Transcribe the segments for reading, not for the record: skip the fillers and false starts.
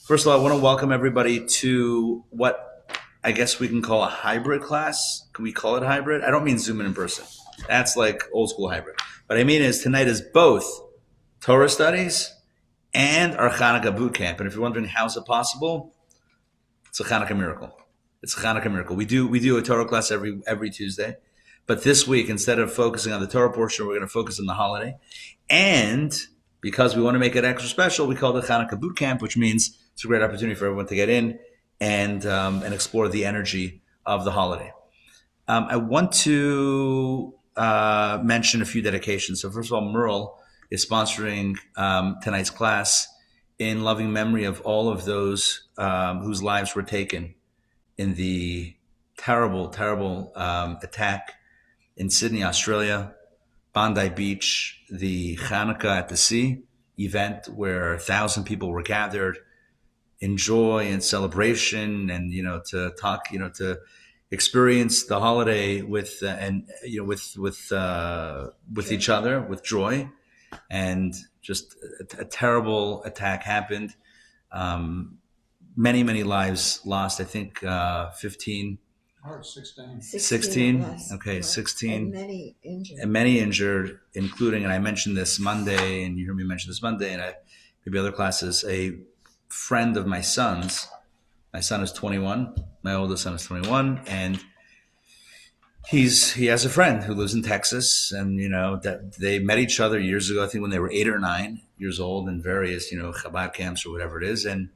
First of all, I want to welcome everybody to what I guess we can call a hybrid class. Can we call it hybrid? I don't mean Zoom and in person. That's like old school hybrid. What I mean is tonight is both Torah Studies and our Chanukah boot camp. And if you're wondering how is it possible, it's a Chanukah miracle. It's a Chanukah miracle. We do a Torah class every Tuesday. But this week, instead of focusing on the Torah portion, we're going to focus on the holiday. And because we want to make it extra special, we call it Chanukah boot camp, which means it's a great opportunity for everyone to get in and explore the energy of the holiday. I want to mention a few dedications. So first of all, Merle is sponsoring tonight's class in loving memory of all of those whose lives were taken in the terrible attack in Sydney, Australia, Bondi Beach, the Chanukah at the Sea event where 1,000 people were gathered in joy and celebration, and to talk, to experience the holiday with each other with joy, and just a terrible attack happened. Many lives lost. I think 15. 16. Okay, right. 16. And many injured. Including, and I mentioned this Monday, and you heard me mention this Monday, and maybe other classes, a friend of my son's. My son is 21. My oldest son is 21, and he has a friend who lives in Texas, and that they met each other years ago. I think when they were 8 or 9 years old in various Chabad camps or whatever it is, and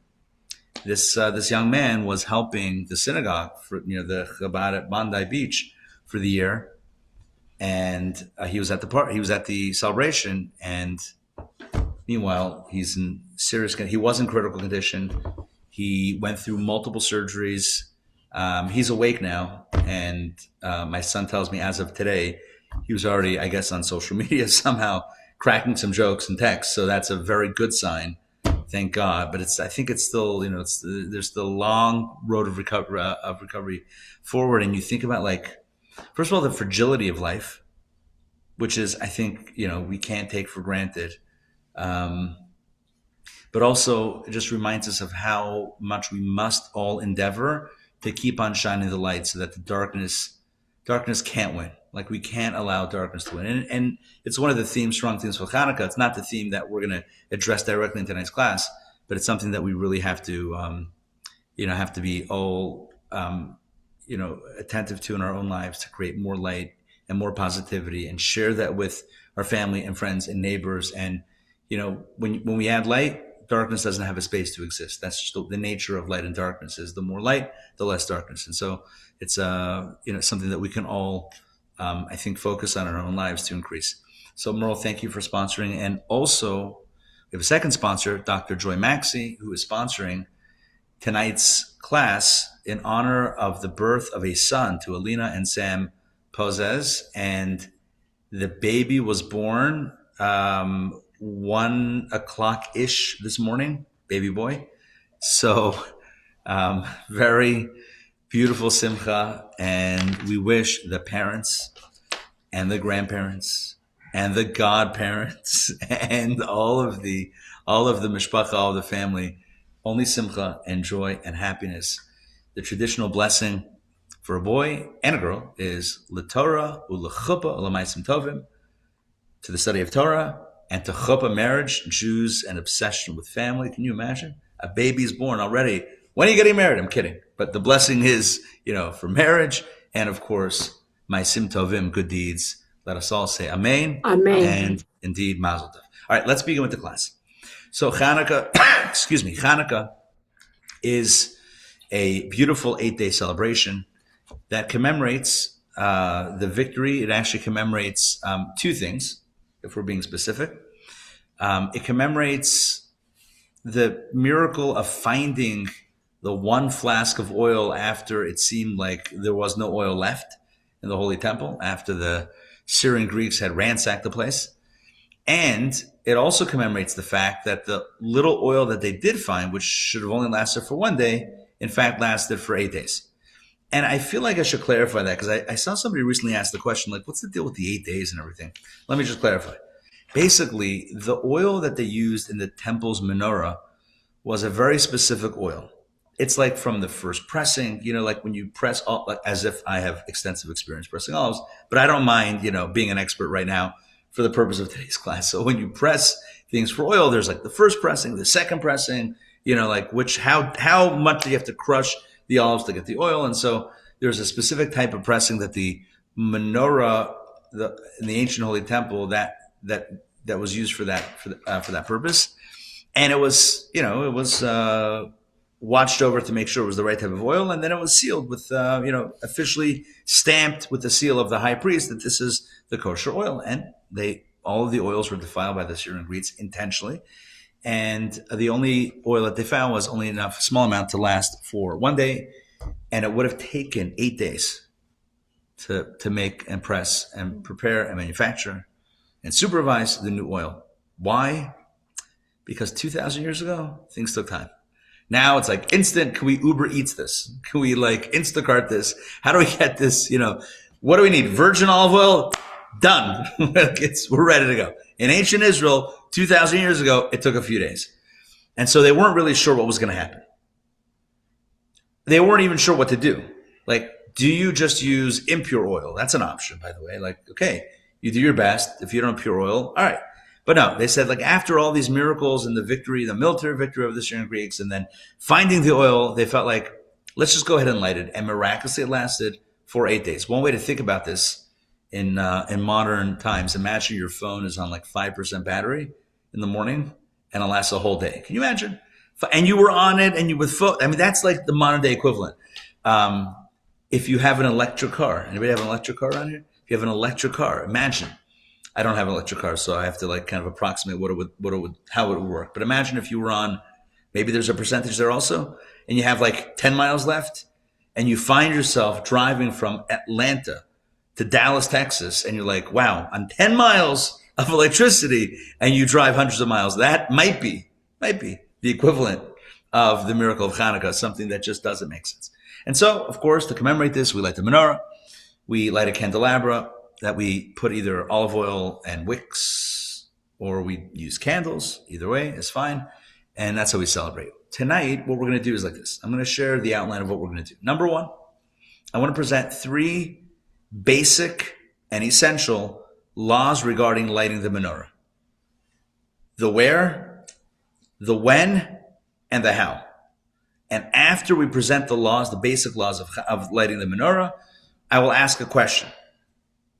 this young man was helping the synagogue for the Chabad at Bondi Beach for the year, and he was at the celebration, and meanwhile he's in serious. He was in critical condition. He went through multiple surgeries. He's awake now, and my son tells me as of today he was already, I guess, on social media somehow cracking some jokes and texts. So that's a very good sign. Thank God, but I think it's still, there's the long road of recovery forward. And you think about, first of all, the fragility of life, which is, I think, we can't take for granted. But also it just reminds us of how much we must all endeavor to keep on shining the light so that the darkness can't win. Like, we can't allow darkness to win. And it's one of the strong themes for Chanukah. It's not the theme that we're going to address directly in tonight's class, but it's something that we really have to be all, attentive to in our own lives to create more light and more positivity and share that with our family and friends and neighbors. And, when we add light, darkness doesn't have a space to exist. That's just the nature of light and darkness is the more light, the less darkness. And so it's, something that we can all, I think, focus on in our own lives to increase. So, Merle, thank you for sponsoring. And also, we have a second sponsor, Dr. Joy Maxey, who is sponsoring tonight's class in honor of the birth of a son to Alina and Sam Pozes. And the baby was born 1 o'clock-ish this morning, baby boy. So very beautiful simcha, and we wish the parents and the grandparents and the godparents and all of the mishpacha, all of the family, only simcha and joy and happiness. The traditional blessing for a boy and a girl is l'Torah u'lechuppah u'lemaisim tovim, to the study of Torah, and to chuppah, marriage, Jews, and obsession with family. Can you imagine? A baby's born already. When are you getting married? I'm kidding. But the blessing is, for marriage, and of course, maisim tovim, good deeds. Let us all say amen. Amen. And indeed, mazel tov. All right, let's begin with the class. So Chanukah, Chanukah is a beautiful 8-day celebration that commemorates the victory. It actually commemorates 2 things, if we're being specific. It commemorates the miracle of finding the 1 flask of oil after it seemed like there was no oil left in the Holy Temple, after the Syrian Greeks had ransacked the place. And it also commemorates the fact that the little oil that they did find, which should have only lasted for 1 day, in fact lasted for 8 days. And I feel like I should clarify that, because I saw somebody recently ask the question, what's the deal with the 8 days and everything? Let me just clarify. Basically, the oil that they used in the temple's menorah was a very specific oil. It's like from the first pressing, like when you press, like as if I have extensive experience pressing olives, but I don't mind, being an expert right now for the purpose of today's class. So when you press things for oil, there's like the first pressing, the second pressing, like how much do you have to crush the olives to get the oil? And so there's a specific type of pressing that the menorah in the ancient Holy Temple that was used for that purpose. And it was, watched over to make sure it was the right type of oil. And then it was sealed with, officially stamped with the seal of the high priest that this is the kosher oil. And all of the oils were defiled by the Syrian Greeks intentionally. And the only oil that they found was only enough, small amount to last for 1 day. And it would have taken 8 days to make and press and prepare and manufacture and supervise the new oil. Why? Because 2,000 years ago, things took time. Now it's like instant. Can we Uber Eats this? Can we like Instacart this? How do we get this? What do we need? Virgin olive oil? Done. We're ready to go. In ancient Israel, 2,000 years ago, it took a few days. And so they weren't really sure what was going to happen. They weren't even sure what to do. Like, do you just use impure oil? That's an option, by the way. Like, okay, you do your best. If you don't have pure oil, all right. But no, they said, like, after all these miracles and the military victory of the Syrian Greeks, and then finding the oil, they felt like, let's just go ahead and light it. And miraculously, it lasted for 8 days. One way to think about this in modern times, imagine your phone is on like 5% battery in the morning, and it lasts a whole day. Can you imagine? And you were on it, and you with phone. I mean, that's like the modern day equivalent. If you have an electric car, anybody have an electric car around here? If you have an electric car, imagine. I don't have an electric car, so I have to like kind of approximate how it would work. But imagine if you were on, maybe there's a percentage there also, and you have like 10 miles left, and you find yourself driving from Atlanta to Dallas, Texas, and you're like, wow, on 10 miles of electricity, and you drive hundreds of miles. That might be the equivalent of the miracle of Chanukah, something that just doesn't make sense. And so, of course, to commemorate this, we light the menorah, we light a candelabra that we put either olive oil and wicks, or we use candles. Either way is fine. And that's how we celebrate. Tonight, what we're going to do is like this. I'm going to share the outline of what we're going to do. Number one, I want to present 3 basic and essential laws regarding lighting the menorah. The where, the when, and the how. And after we present the laws, the basic laws of lighting the menorah, I will ask a question.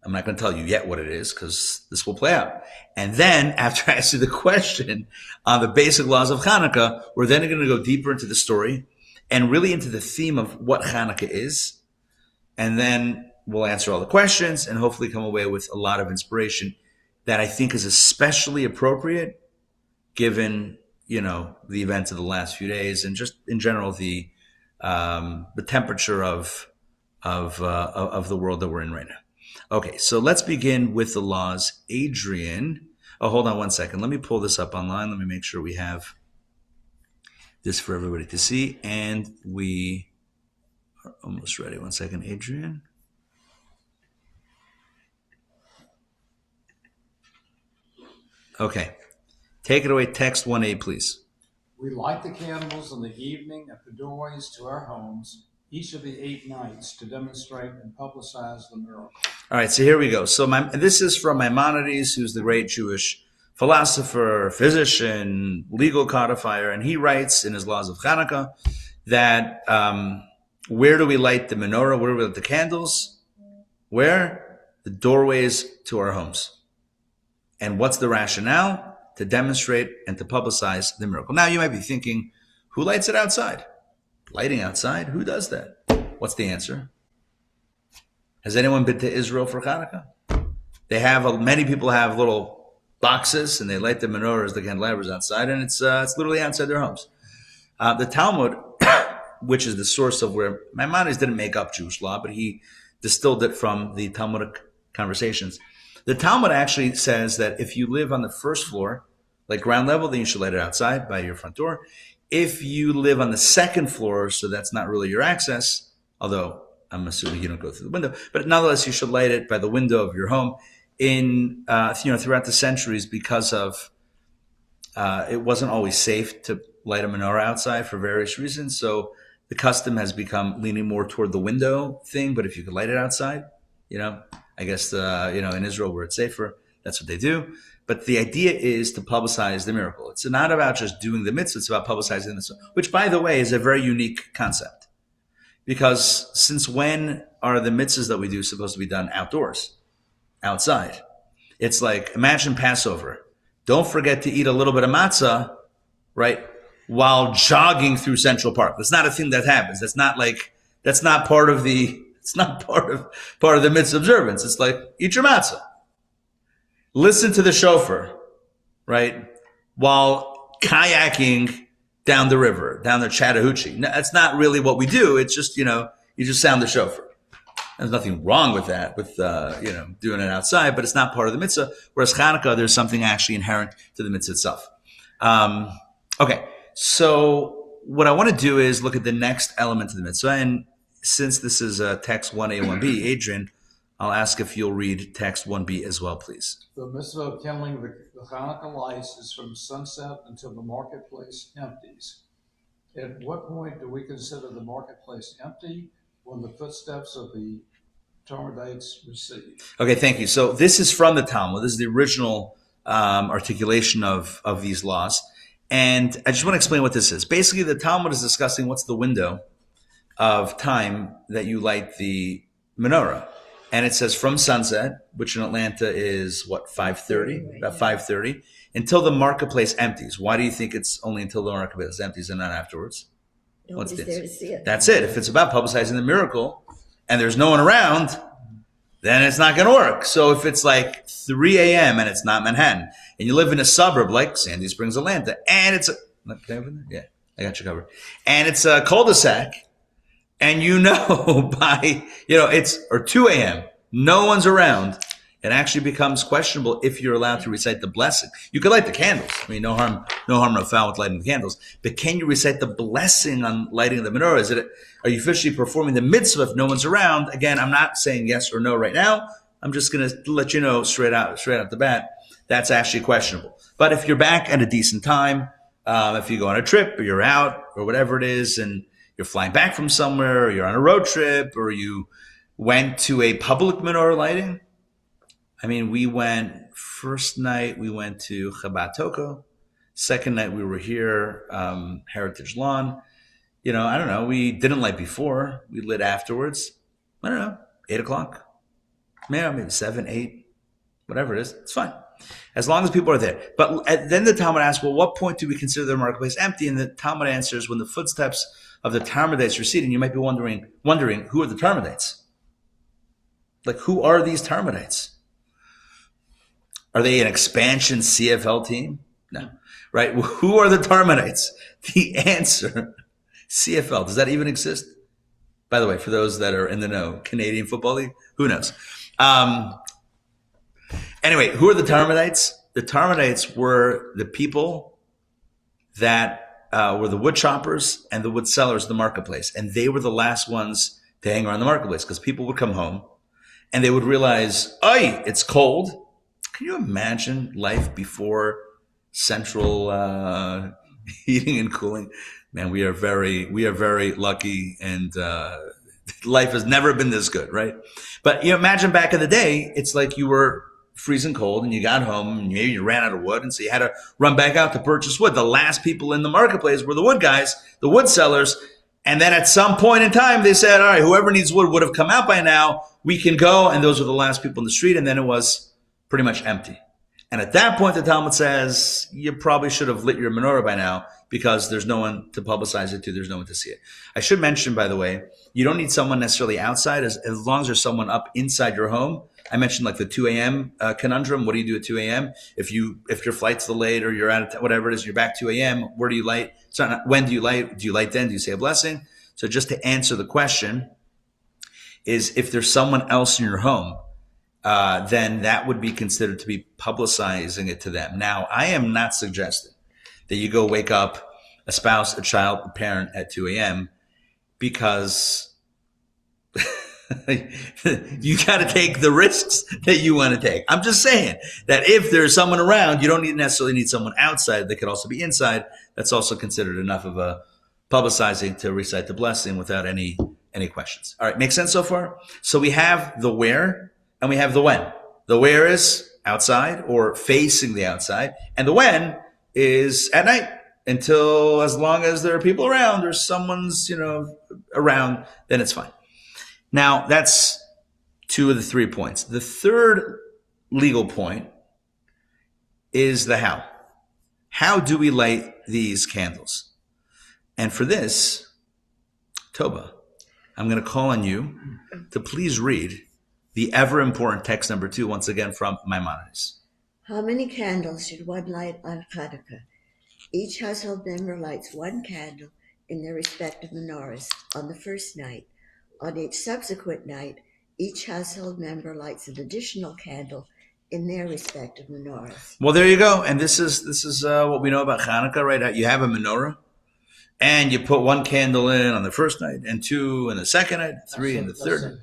I'm not going to tell you yet what it is because this will play out. And then after I answer the question on the basic laws of Chanukah, we're then going to go deeper into the story and really into the theme of what Chanukah is. And then we'll answer all the questions and hopefully come away with a lot of inspiration that I think is especially appropriate given, the events of the last few days and just in general, the temperature of the world that we're in right now. Okay, so let's begin with the laws. Adrian, hold on one second. Let me pull this up online. Let me make sure we have this for everybody to see. And we are almost ready. One second, Adrian. Okay, take it away. Text 1A, please. We light the candles in the evening at the doorways to our homes, each of the 8 nights, to demonstrate and publicize the miracle. All right, so here we go. So this is from Maimonides, who's the great Jewish philosopher, physician, legal codifier, and he writes in his Laws of Chanukah that where do we light the menorah? Where do we light the candles? Where? The doorways to our homes. And what's the rationale? To demonstrate and to publicize the miracle. Now, you might be thinking, who lights it outside? Lighting outside? Who does that? What's the answer? Has anyone been to Israel for Chanukah? Many people have little boxes and they light the menorahs, the candelabras outside, and it's literally outside their homes. The Talmud, which is the source of where Maimonides didn't make up Jewish law, but he distilled it from the Talmudic conversations. The Talmud actually says that if you live on the first floor, like ground level, then you should light it outside by your front door. If you live on the second floor, so that's not really your access, although I'm assuming you don't go through the window, but nonetheless, you should light it by the window of your home. Throughout the centuries, because of it wasn't always safe to light a menorah outside for various reasons. So the custom has become leaning more toward the window thing. But if you could light it outside, I guess in Israel where it's safer, that's what they do. But the idea is to publicize the miracle. It's not about just doing the mitzvah. It's about publicizing the mitzvah, which, by the way, is a very unique concept. Because since when are the mitzvahs that we do supposed to be done outdoors, outside? It's like, imagine Passover. Don't forget to eat a little bit of matzah, right, while jogging through Central Park. That's not a thing that happens. That's not part of the mitzvah observance. It's like, eat your matzah. Listen to the shofar, right, while kayaking down the river, down the Chattahoochee. No, that's not really what we do. It's just, you just sound the shofar. There's nothing wrong with that, with, doing it outside, but it's not part of the mitzvah. Whereas Chanukah, there's something actually inherent to the mitzvah itself. Okay, so what I want to do is look at the next element of the mitzvah. And since this is text 1a, 1b, Adrian, I'll ask if you'll read text 1b as well, please. The mitzvah of kindling the Chanukah lights is from sunset until the marketplace empties. At what point do we consider the marketplace empty? When the footsteps of the Talmudites recede. Okay, thank you. So this is from the Talmud. This is the original articulation of these laws. And I just want to explain what this is. Basically, the Talmud is discussing what's the window of time that you light the menorah. And it says from sunset, which in Atlanta is, 5:30? Right. About 5:30, until the marketplace empties. Why do you think it's only until the marketplace empties and not afterwards? Nobody's there to see it. That's it. If it's about publicizing the miracle and there's no one around, then it's not going to work. So if it's like 3 a.m. and it's not Manhattan, and you live in a suburb like Sandy Springs, Atlanta, and it's yeah, I got you covered. And it's a cul-de-sac, and by, it's, or 2 a.m., no one's around. It actually becomes questionable if you're allowed to recite the blessing. You could light the candles. I mean, no harm, no foul with lighting the candles. But can you recite the blessing on lighting the menorah? Are you officially performing the mitzvah if no one's around? Again, I'm not saying yes or no right now. I'm just going to let you know straight out the bat, that's actually questionable. But if you're back at a decent time, if you go on a trip or you're out or whatever it is, and you're flying back from somewhere, or you're on a road trip, or you went to a public menorah lighting. I mean, first night we went to Chabad Toko. Second night we were here, Heritage Lawn. I don't know. We didn't light before. We lit afterwards. I don't know, 8 o'clock. Maybe 7, 8, whatever it is. It's fine. As long as people are there. But then the Talmud asks, well, what point do we consider the marketplace empty? And the Talmud answers, when the footsteps of the Talmudites recede. And you might be wondering, who are the Talmudites? Like, who are these Talmudites? Are they an expansion CFL team? No. Right? Who are the Talmudites? The answer, CFL. Does that even exist? By the way, for those that are in the know, Canadian Football League, who knows? Anyway, who are the Talmudites? The Talmudites were the people that were the wood choppers and the wood sellers of the marketplace. And they were the last ones to hang around the marketplace, because people would come home and they would realize, it's cold. Can you imagine life before central heating and cooling? Man, we are very lucky, and life has never been this good, right? But imagine back in the day, it's like you were freezing cold and you got home and maybe you ran out of wood, and so you had to run back out to purchase wood. The last people in the marketplace were the wood guys, the wood sellers. And then at some point in time, they said, all right, whoever needs wood would have come out by now. We can go. And those were the last people in the street. And then it was pretty much empty. And at that point, the Talmud says, you probably should have lit your menorah by now, because there's no one to publicize it to. There's no one to see it. I should mention, by the way, you don't need someone necessarily outside, as long as there's someone up inside your home. I mentioned like the 2 a.m. Conundrum. What do you do at 2 a.m.? If your flight's delayed, or you're out of whatever it is, you're back 2 a.m., where do you light? When do you light? Do you light then? Do you say a blessing? So just to answer the question is, if there's someone else in your home, then that would be considered to be publicizing it to them. Now, I am not suggesting that you go wake up a spouse, a child, a parent at 2 a.m. because You got to take the risks that you want to take. I'm just saying that if there's someone around, you don't necessarily need someone outside. They could also be inside. That's also considered enough of a publicizing to recite the blessing without any questions. All right, makes sense so far? So we have the where and we have the when. The where is outside or facing the outside, and the when is at night until as long as there are people around or someone's, around, then it's fine. Now, that's 2 of the 3 points. The third legal point is the how. How do we light these candles? And for this, Toba, I'm going to call on you to please read the ever important text number 2, once again from Maimonides. How many candles should one light on Chanukah? Each household member lights 1 candle in their respective menorahs on the first night. On each subsequent night, each household member lights an additional candle in their respective menorahs. Well, there you go. And this is what we know about Chanukah, right? You have a menorah, and you put 1 candle in on the first night, and 2 in the second night, 3 in the third night.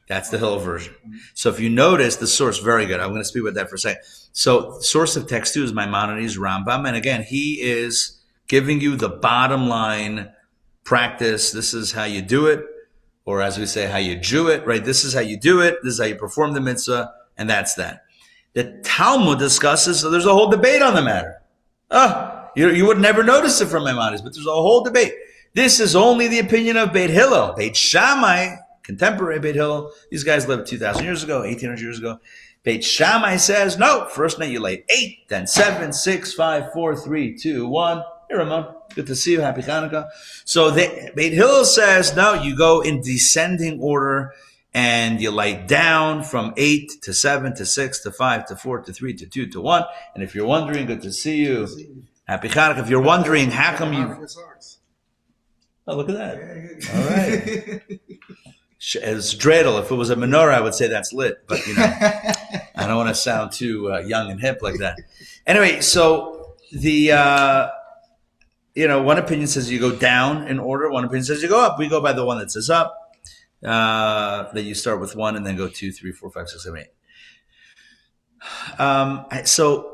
That's the Hillel version. So if you notice the source, very good. I'm going to speak about that for a second. So source of text 2 is Maimonides, Rambam. And again, he is giving you the bottom line practice. This is how you do it. Or as we say, how you Jew it, right? This is how you do it. This is how you perform the mitzvah. And that's that. The Talmud discusses, so there's a whole debate on the matter. You would never notice it from Maimonides, but there's a whole debate. This is only the opinion of Beit Hillel. Beit Shammai, contemporary Beit Hillel, these guys lived 2,000 years ago, 1,800 years ago. Beit Shammai says, no, first night you light 8, then 7, 6, 5, 4, 3, 2, 1. Hey, Ramon, good to see you. Happy Chanukah. So Beit Hillel says, no, you go in descending order and you light down from 8 to 7 to 6 to 5 to 4 to 3 to 2 to 1. And if you're wondering, good to see you. Happy Chanukah. If you're wondering, how come you... Oh, look at that. All right. As dreidel, if it was a menorah, I would say that's lit. But, I don't want to sound too young and hip like that. Anyway, so the, one opinion says you go down in order. One opinion says you go up. We go by the one that says up, that you start with 1 and then go 2, 3, 4, 5, 6, 7, 8. So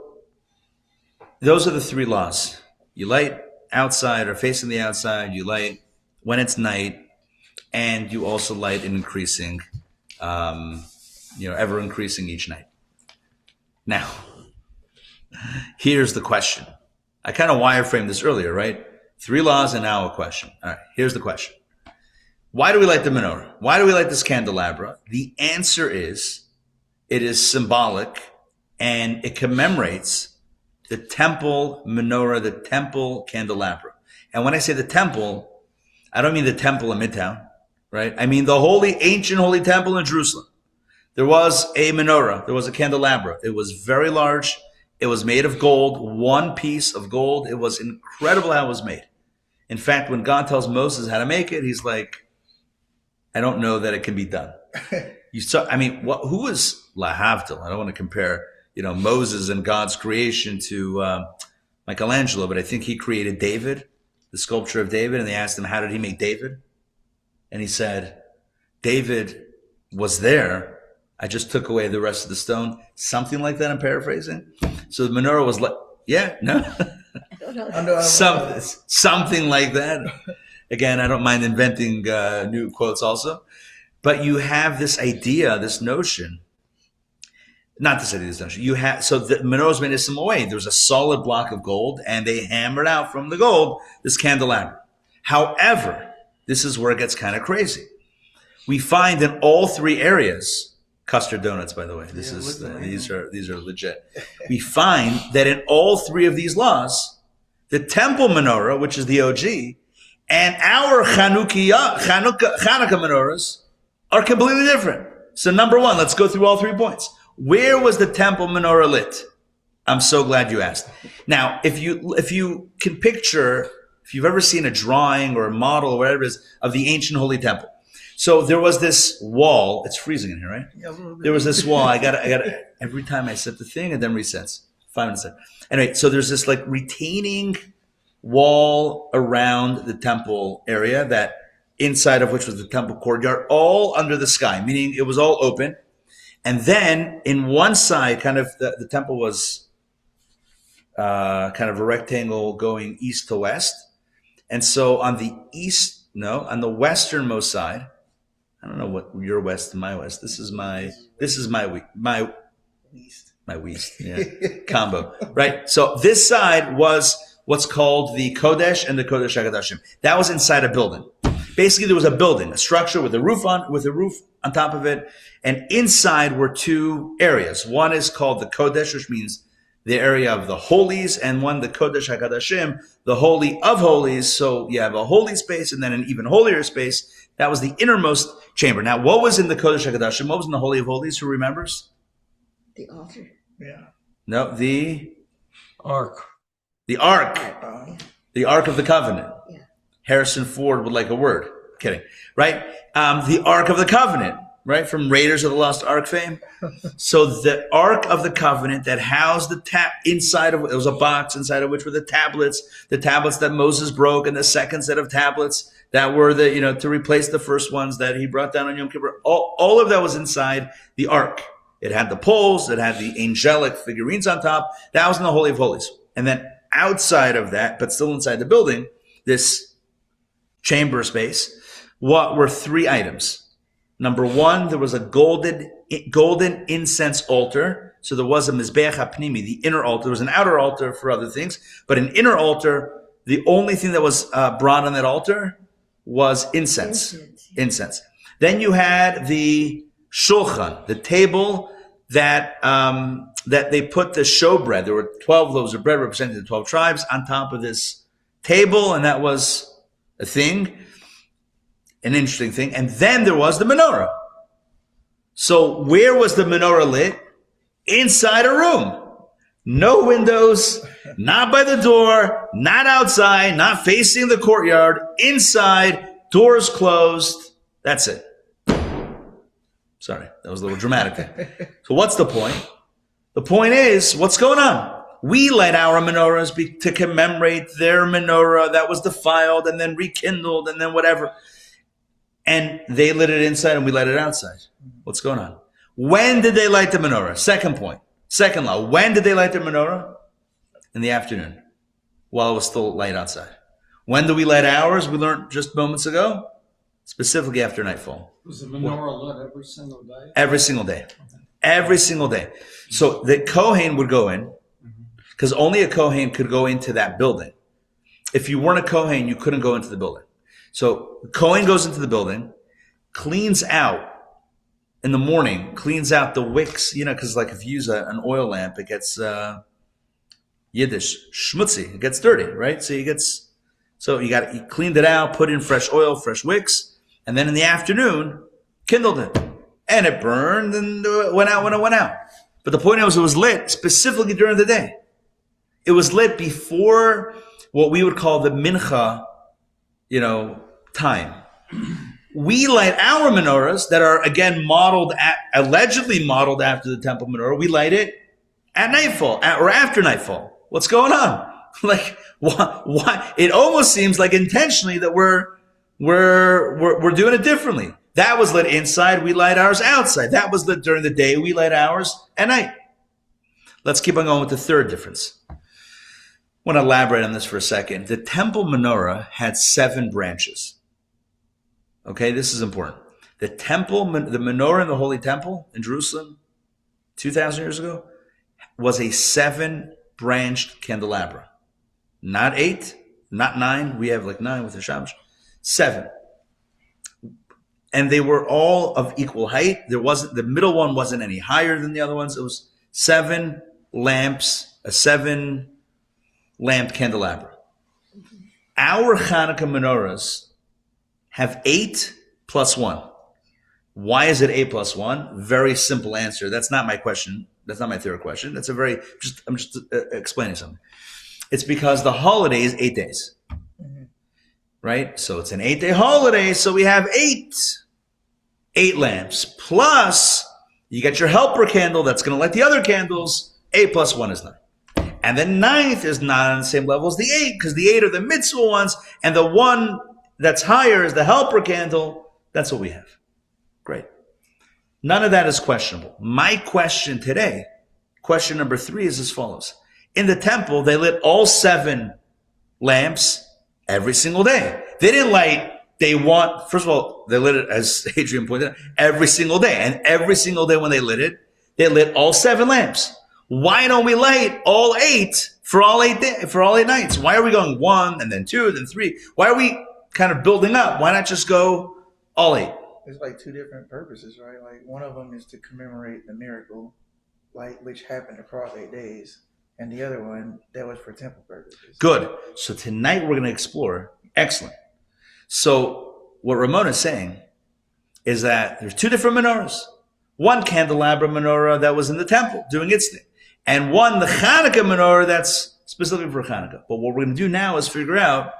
those are the 3 laws. You light outside or facing the outside. You light when it's night. And you also light in increasing, ever increasing each night. Now, here's the question. I kind of wireframed this earlier, right? 3 laws and now a question. All right, here's the question. Why do we light the menorah? Why do we light this candelabra? The answer is, it is symbolic and it commemorates the temple menorah, the temple candelabra. And when I say the temple, I don't mean the temple in Midtown. Right? I mean, the ancient holy temple in Jerusalem. There was a menorah. There was a candelabra. It was very large. It was made of gold, 1 piece of gold. It was incredible how it was made. In fact, when God tells Moses how to make it, he's like, I don't know that it can be done. Who is Lahavdil? I don't want to compare, Moses and God's creation to Michelangelo, but I think he created David, the sculpture of David, and they asked him, how did he make David? And he said, David was there. I just took away the rest of the stone. Something like that, I'm paraphrasing. So the menorah was like, something like that. Again, I don't mind inventing new quotes also. But you have this idea, this notion. Not this idea, this notion. So the menorah was made a similar way. There was a solid block of gold, and they hammered out from the gold this candelabra. However, this is where it gets kind of crazy. We find in all 3 areas, custard donuts, by the way. These are legit. We find that in all 3 of these laws, the temple menorah, which is the OG, and our Chanukah menorahs are completely different. So number 1, let's go through all 3 points. Where was the temple menorah lit? I'm so glad you asked. Now, if you can picture, if you've ever seen a drawing or a model or whatever it is of the ancient holy temple. So there was this wall. It's freezing in here, right? Yeah, a little bit. There was this wall. I got every time I set the thing, and then resets. 5 minutes in. Anyway, so there's this like retaining wall around the temple area that inside of which was the temple courtyard, all under the sky, meaning it was all open. And then in one side, kind of the temple was kind of a rectangle going east to west. And so on the westernmost side, I don't know what your west and my west. This is my west, yeah, combo, right? So this side was what's called the Kodesh and the Kodesh HaKodashim. That was inside a building. Basically, there was a building, a structure with a roof on top of it, and inside were two areas. One is called the Kodesh, which means the area of the holies, and one the Kodesh HaKodashim, the holy of holies. So you have a holy space and then an even holier space. That was the innermost chamber. Now, what was in the Kodesh HaKodashim? What was in the Holy of Holies? Who remembers? The altar. Yeah. No, the Ark. The Ark. Yeah. The Ark of the Covenant. Yeah. Harrison Ford would like a word. Kidding. Right? The Ark of the Covenant. Right? From Raiders of the Lost Ark fame. So the Ark of the Covenant that housed the inside of it was a box inside of which were the tablets that Moses broke, and the second set of tablets that were to replace the first ones that he brought down on Yom Kippur. All of that was inside the Ark. It had the poles, it had the angelic figurines on top. That was in the Holy of Holies. And then outside of that, but still inside the building, this chamber space, what were three items? Number one, there was a golden incense altar. So there was a Mizbeach HaPnimi, the inner altar. There was an outer altar for other things, but an inner altar, the only thing that was brought on that altar was incense. Incense. Then you had the shulchan, the table that they put the showbread. There were 12 loaves of bread representing the 12 tribes on top of this table, and that was a thing, an interesting thing. And then there was the menorah. So where was the menorah lit? Inside a room. No windows, not by the door, not outside, not facing the courtyard, inside, doors closed. That's it. Sorry, that was a little dramatic there. So what's the point? The point is, what's going on? We light our menorahs to commemorate their menorah that was defiled and then rekindled and then whatever. And they lit it inside and we light it outside. What's going on? When did they light the menorah? Second point. Second law. When did they light the menorah? In the afternoon, while it was still light outside. When do we light ours? We learned just moments ago. Specifically after nightfall. Was the menorah lit every single day? Every single day. Every single day. So the Kohen would go in, because only a Kohen could go into that building. If you weren't a Kohen, you couldn't go into the building. So the Kohen goes into the building, cleans out in the morning, cleans out the wicks, because like if you use an oil lamp, it gets Yiddish, schmutzy, it gets dirty, right? So he cleaned it out, put in fresh oil, fresh wicks, and then in the afternoon, kindled it. And it burned and went out when it went out. But the point was, it was lit specifically during the day. It was lit before what we would call the mincha, time. We light our menorahs that are, again, allegedly modeled after the temple menorah. We light it at nightfall or after nightfall. What's going on? Like, why? It almost seems like intentionally that we're doing it differently. That was lit inside. We light ours outside. That was lit during the day. We light ours at night. Let's keep on going with the third difference. I want to elaborate on this for a second. The temple menorah had 7 branches. Okay, this is important. The menorah in the Holy Temple in Jerusalem 2,000 years ago was a 7-branched candelabra. Not 8, not 9. We have like 9 with the Shamash. 7. And they were all of equal height. The middle one wasn't any higher than the other ones. It was 7 lamps, a 7-lamp candelabra. Our Chanukah menorahs have 8 plus 1. Why is it 8 plus 1? Very simple answer. That's not my question. That's not my third question. I'm just explaining something. It's because the holiday is 8 days. Right? So it's an 8-day holiday. So we have 8 lamps. Plus, you get your helper candle that's going to light the other candles. 8 plus 1 is 9. And the 9th is not on the same level as the 8, because the 8 are the mitzvah ones, and the 1 that's higher is the helper candle. That's what we have. Great. None of that is questionable. My question today, question number 3, is as follows. In the temple, they lit all 7 lamps every single day. They didn't light day 1. First of all, they lit it, as Adrian pointed out, every single day. And every single day when they lit all 7 lamps. Why don't we light all 8 for all 8 nights? Why are we going 1 and then 2 then 3? Why are we kind of building up? Why not just go all 8? There's like 2 different purposes, right? Like one of them is to commemorate the miracle, like which happened across 8 days, and the other one that was for temple purposes. Good. So tonight we're going to explore. Excellent. So what Ramon is saying is that there's 2 different menorahs. One candelabra menorah that was in the temple doing its thing, and one the Chanukah menorah that's specifically for Chanukah. But what we're going to do now is figure out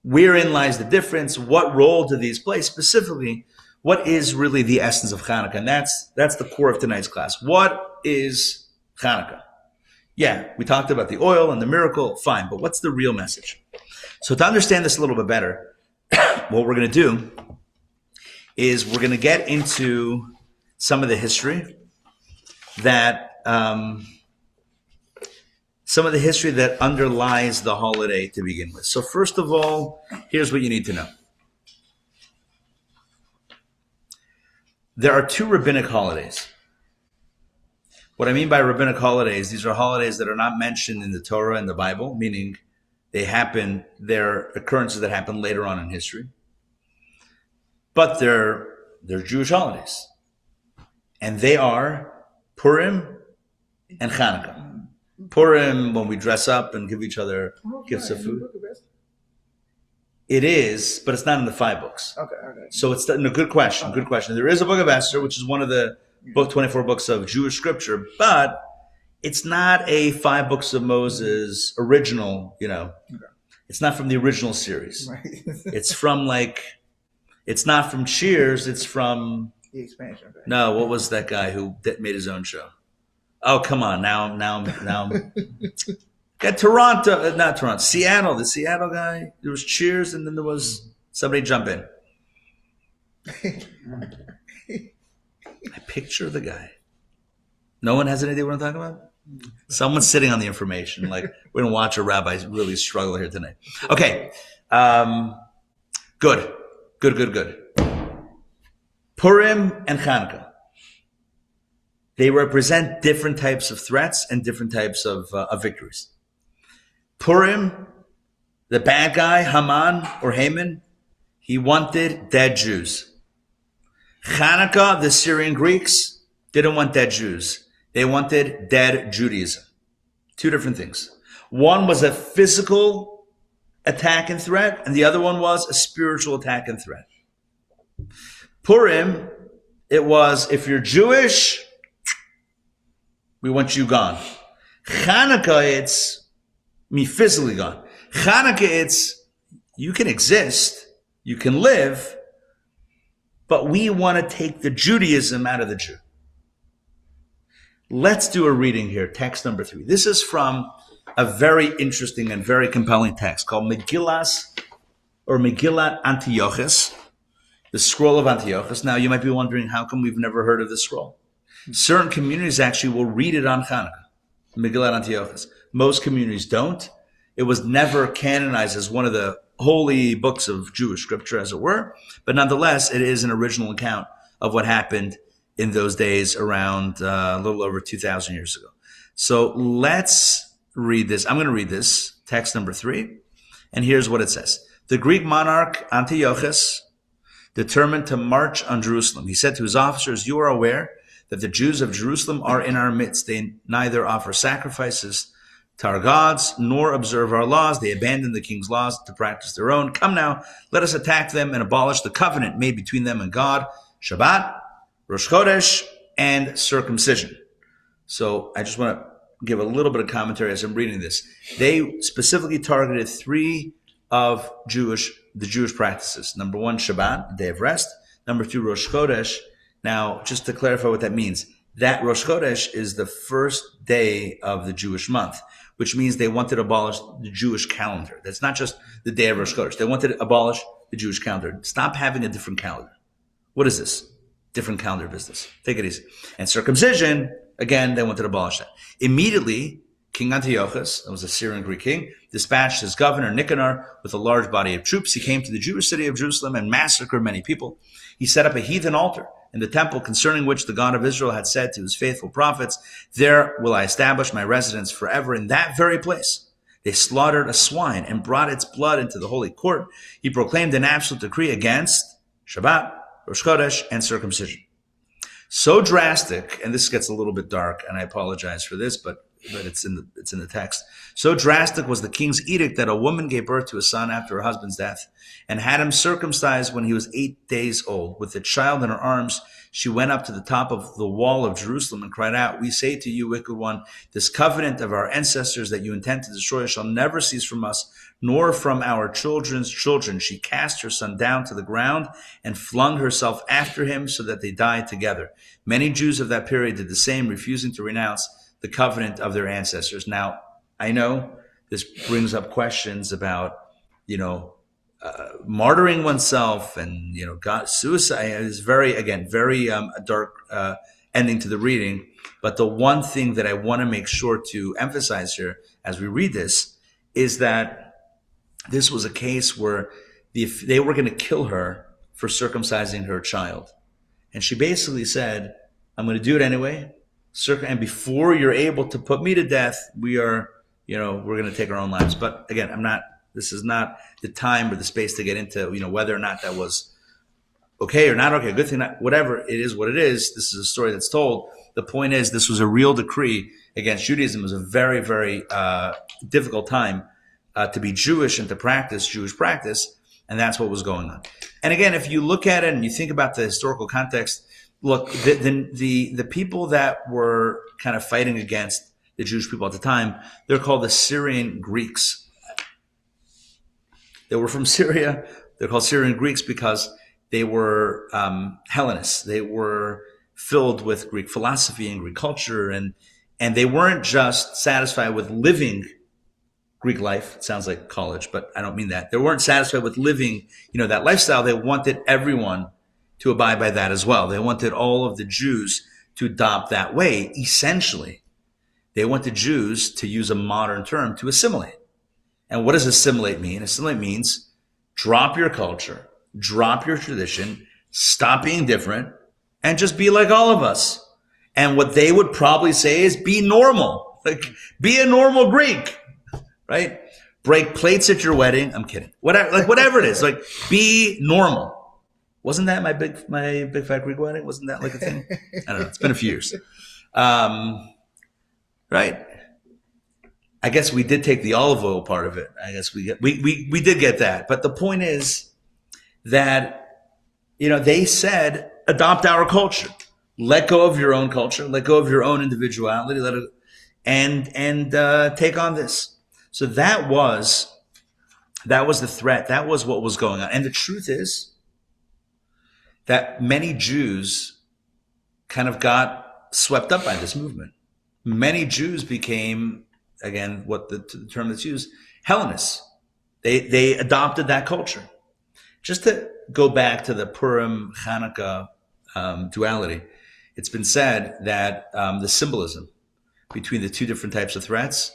wherein lies the difference, what role do these play, specifically, what is really the essence of Chanukah? And that's the core of tonight's class. What is Chanukah? Yeah, we talked about the oil and the miracle, fine, but what's the real message? So to understand this a little bit better, what we're going to do is we're going to get into some of the history that underlies the holiday to begin with. So first of all, here's what you need to know. There are 2 rabbinic holidays. What I mean by rabbinic holidays, these are holidays that are not mentioned in the Torah and the Bible, meaning they're occurrences that happen later on in history. But they're Jewish holidays. And they are Purim and Chanukah. Purim, when we dress up and give each other gifts of food. It is, but it's not in the 5 books. Okay. So it's a good question. Good question. There is a book of Esther, which is one of the 24 books of Jewish scripture, but it's not a 5 books of Moses original, Okay. It's not from the original series. Right. It's from it's not from Cheers. It's from the expansion. Okay. No, what was that guy who made his own show? Oh, come on. Now. Got not Toronto, Seattle, the Seattle guy. There was Cheers, and then there was somebody jump in. I picture the guy. No one has any idea what I'm talking about? Someone's sitting on the information. Like, we're going to watch a rabbi really struggle here tonight. Okay. Good. Purim and Chanukah. They represent different types of threats and different types of victories. Purim, the bad guy, Haman or Haman, he wanted dead Jews. Chanukah, the Syrian Greeks, didn't want dead Jews. They wanted dead Judaism. 2 different things. One was a physical attack and threat, and the other one was a spiritual attack and threat. Purim, it was, if you're Jewish, we want you gone. Chanukah, it's me physically gone. Chanukah, it's you can exist, you can live, but we want to take the Judaism out of the Jew. Let's do a reading here, text number 3. This is from a very interesting and very compelling text called Megillat Antiochus, the scroll of Antiochus. Now, you might be wondering, how come we've never heard of this scroll? Certain communities actually will read it on Chanukah, Megillat Antiochus. Most communities don't. It was never canonized as one of the holy books of Jewish scripture, as it were. But nonetheless, it is an original account of what happened in those days around a little over 2,000 years ago. So let's read this. I'm going to read this, text number 3. And here's what it says. The Greek monarch Antiochus determined to march on Jerusalem. He said to his officers, "You are aware that the Jews of Jerusalem are in our midst. They neither offer sacrifices to our gods nor observe our laws. They abandon the king's laws to practice their own. Come now, let us attack them and abolish the covenant made between them and God, Shabbat, Rosh Chodesh, and circumcision." So I just want to give a little bit of commentary as I'm reading this. They specifically targeted 3 of the Jewish practices. Number 1, Shabbat, the day of rest. Number 2, Rosh Chodesh. Now, just to clarify what that means, that Rosh Chodesh is the first day of the Jewish month. which means they wanted to abolish the Jewish calendar. That's not just the day of Rosh Chodesh. They wanted to abolish the Jewish calendar. Stop having a different calendar. What is this? Different calendar business. Take it easy. And circumcision, again, they wanted to abolish that. Immediately, King Antiochus, that was a Syrian Greek king, dispatched his governor Nicanor with a large body of troops. He came to the Jewish city of Jerusalem and massacred many people. He set up a heathen altar in the temple concerning which the God of Israel had said to his faithful prophets, "There will I establish my residence forever." In that very place, they slaughtered a swine and brought its blood into the holy court. He proclaimed an absolute decree against Shabbat, Rosh Chodesh, and circumcision. So drastic, and this gets a little bit dark, and I apologize for this, but it's in the text. So drastic was the king's edict that a woman gave birth to a son after her husband's death and had him circumcised when he was 8 days old. With the child in her arms, she went up to the top of the wall of Jerusalem and cried out, "We say to you, wicked one, this covenant of our ancestors that you intend to destroy shall never cease from us, nor from our children's children." She cast her son down to the ground and flung herself after him so that they died together. Many Jews of that period did the same, refusing to renounce the covenant of their ancestors. Now, I know this brings up questions about, martyring oneself and, God, suicide is very a dark ending to the reading. But the one thing that I want to make sure to emphasize here as we read this is that this was a case where they were going to kill her for circumcising her child. And she basically said, "I'm going to do it anyway. And before you're able to put me to death, we're going to take our own lives." But again, this is not the time or the space to get into, whether or not that was okay or not okay, good thing, not, whatever it is, what it is. This is a story that's told. The point is, this was a real decree against Judaism. It was a very, very difficult time to be Jewish and to practice Jewish practice. And that's what was going on. And again, if you look at it and you think about the historical context, look, the people that were kind of fighting against the Jewish people at the time, they're called the Syrian Greeks. They were from Syria. They're called Syrian Greeks because they were Hellenists. They were filled with Greek philosophy and Greek culture, and they weren't just satisfied with living Greek life. It sounds like college, but I don't mean that. They weren't satisfied with living, that lifestyle. They wanted everyone to abide by that as well. They wanted all of the Jews to adopt that way. Essentially, they wanted Jews, to use a modern term, to assimilate. And what does assimilate mean? Assimilate means drop your culture, drop your tradition, stop being different, and just be like all of us. And what they would probably say is be normal. Like, be a normal Greek, right? Break plates at your wedding. I'm kidding. Whatever it is, like, be normal. Wasn't that my big fat Greek wedding? Wasn't that like a thing? I don't know. It's been a few years. Right? I guess we did take the olive oil part of it. I guess we did get that. But the point is that, they said, adopt our culture. Let go of your own culture. Let go of your own individuality. And take on this. So that was the threat. That was what was going on. And the truth is that many Jews kind of got swept up by this movement. Many Jews became, again, what the term that's used, Hellenists. They adopted that culture. Just to go back to the Purim Chanukah duality, it's been said that the symbolism between the two different types of threats,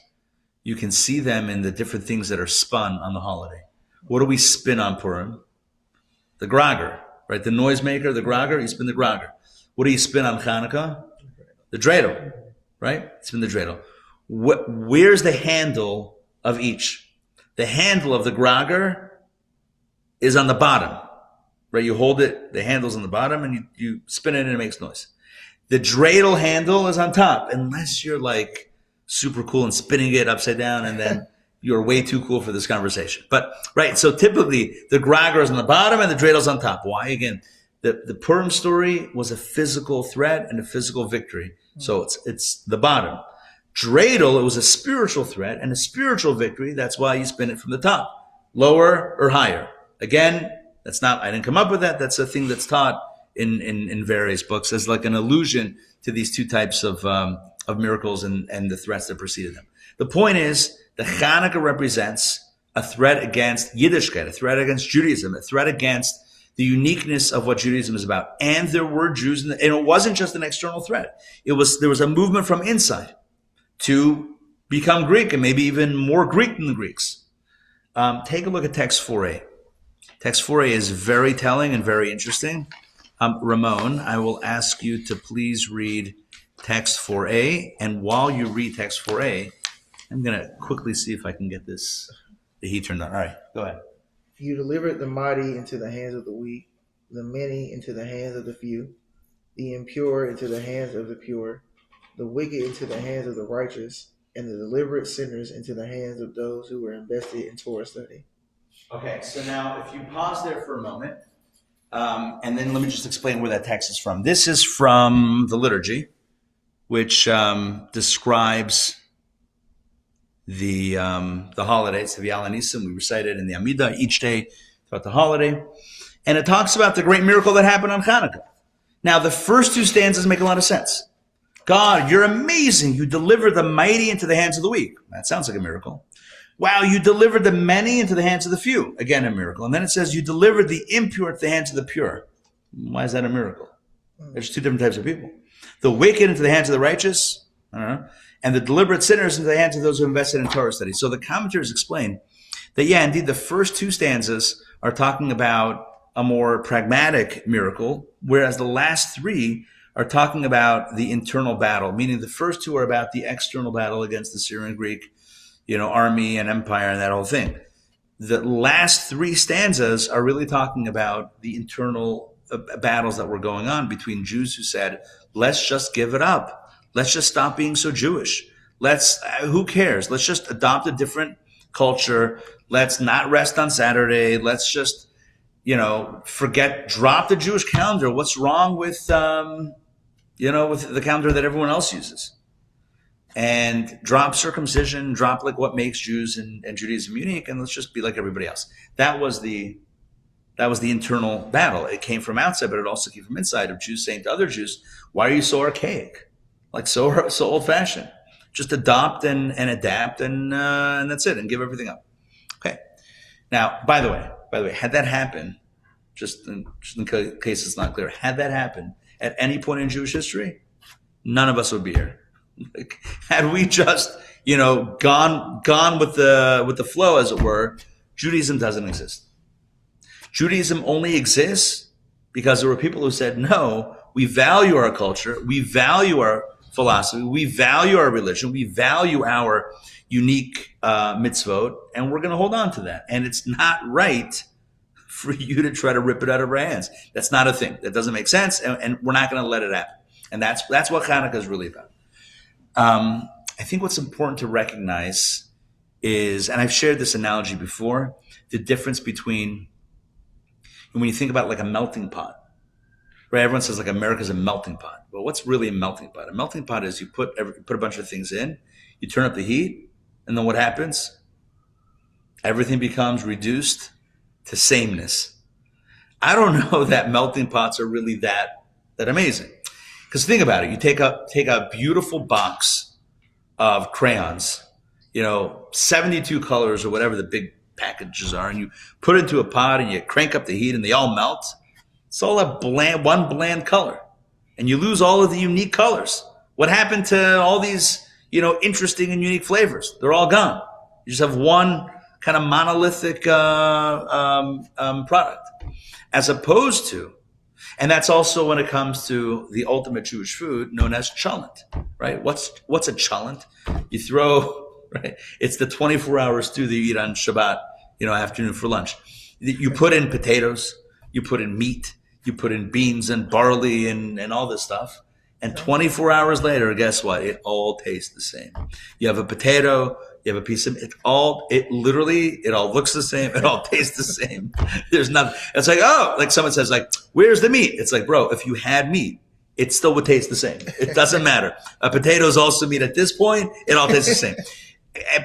you can see them in the different things that are spun on the holiday. What do we spin on Purim? The Grager, right? The noisemaker, the Grager, you spin the Grager. What do you spin on Chanukah? The dreidel, right? Spin the dreidel. Where's the handle of each? The handle of the Grager is on the bottom, right? You hold it, the handle's on the bottom, and you spin it and it makes noise. The dreidel handle is on top, unless you're like super cool and spinning it upside down, and then you're way too cool for this conversation. But, right, so typically the Grager is on the bottom and the dreidel on top. Why? Again, the Purim story was a physical threat and a physical victory. So it's the bottom. Dreidel, it was a spiritual threat and a spiritual victory. That's why you spin it from the top, lower or higher. Again, I didn't come up with that. That's a thing that's taught in various books as like an allusion to these two types of miracles and the threats that preceded them. The point is, the Chanukah represents a threat against Yiddishkeit, a threat against Judaism, a threat against the uniqueness of what Judaism is about. And there were Jews, and it wasn't just an external threat. There was a movement from inside to become Greek, and maybe even more Greek than the Greeks. Take a look at text 4a. Text 4a is very telling and very interesting. Ramon, I will ask you to please read text 4a, and while you read text 4a, I'm going to quickly see if I can get the heat turned on. All right, go ahead. You delivered the mighty into the hands of the weak, the many into the hands of the few, the impure into the hands of the pure, the wicked into the hands of the righteous, and the deliberate sinners into the hands of those who were invested in Torah study. Okay, so now if you pause there for a moment, and then let me just explain where that text is from. This is from the liturgy, which describes the holidays, the V'al Nisim. We recite it in the Amidah each day throughout the holiday. And it talks about the great miracle that happened on Chanukah. Now, the first two stanzas make a lot of sense. God, you're amazing. You delivered the mighty into the hands of the weak. That sounds like a miracle. Wow, you delivered the many into the hands of the few. Again, a miracle. And then it says you delivered the impure into the hands of the pure. Why is that a miracle? There's two different types of people. The wicked into the hands of the righteous. I don't know. And the deliberate sinners into the hands of those who invested in Torah studies. So the commentators explain that, yeah, indeed, the first two stanzas are talking about a more pragmatic miracle, whereas the last three are talking about the internal battle, meaning the first two are about the external battle against the Syrian Greek, army and empire and that whole thing. The last three stanzas are really talking about the internal battles that were going on between Jews who said, let's just give it up. Let's just stop being so Jewish. Who cares? Let's just adopt a different culture. Let's not rest on Saturday. Let's just, drop the Jewish calendar. What's wrong with, with the calendar that everyone else uses? And drop circumcision, drop like what makes Jews and Judaism unique, and let's just be like everybody else. That was the internal battle. It came from outside, but it also came from inside of Jews saying to other Jews, why are you so archaic? Like so old-fashioned. Just adopt and adapt, and that's it, and give everything up. Okay. Now, by the way, had that happened, just in case it's not clear, had that happened at any point in Jewish history, none of us would be here. Like, had we just, gone with the flow, as it were, Judaism doesn't exist. Judaism only exists because there were people who said, no, we value our culture, we value our philosophy, we value our religion, we value our unique mitzvot, and we're going to hold on to that. And it's not right for you to try to rip it out of our hands. That's not a thing. That doesn't make sense, and we're not going to let it happen. And that's what Chanukah is really about. I think what's important to recognize is, and I've shared this analogy before, the difference between, when you think about like a melting pot, right? Everyone says like America's a melting pot. Well, what's really a melting pot? A melting pot is you put a bunch of things in, you turn up the heat, and then what happens? Everything becomes reduced to sameness. I don't know that melting pots are really that amazing. Because think about it. You take a beautiful box of crayons, 72 colors or whatever the big packages are, and you put it into a pot and you crank up the heat and they all melt. It's all one bland color. And you lose all of the unique colors. What happened to all these, interesting and unique flavors? They're all gone. You just have one kind of monolithic product. As opposed to, and that's also when it comes to the ultimate Jewish food known as cholent, right? What's a cholent? You throw, right? It's the 24-hour stew that you eat on Shabbat, afternoon for lunch. You put in potatoes, you put in meat, you put in beans and barley and all this stuff. And 24 hours later, guess what? It all tastes the same. You have a potato, you have a piece of it all looks the same, it all tastes the same. There's nothing. It's like, like someone says, like, where's the meat? It's like, bro, if you had meat, it still would taste the same. It doesn't matter. A potato is also meat at this point, it all tastes the same.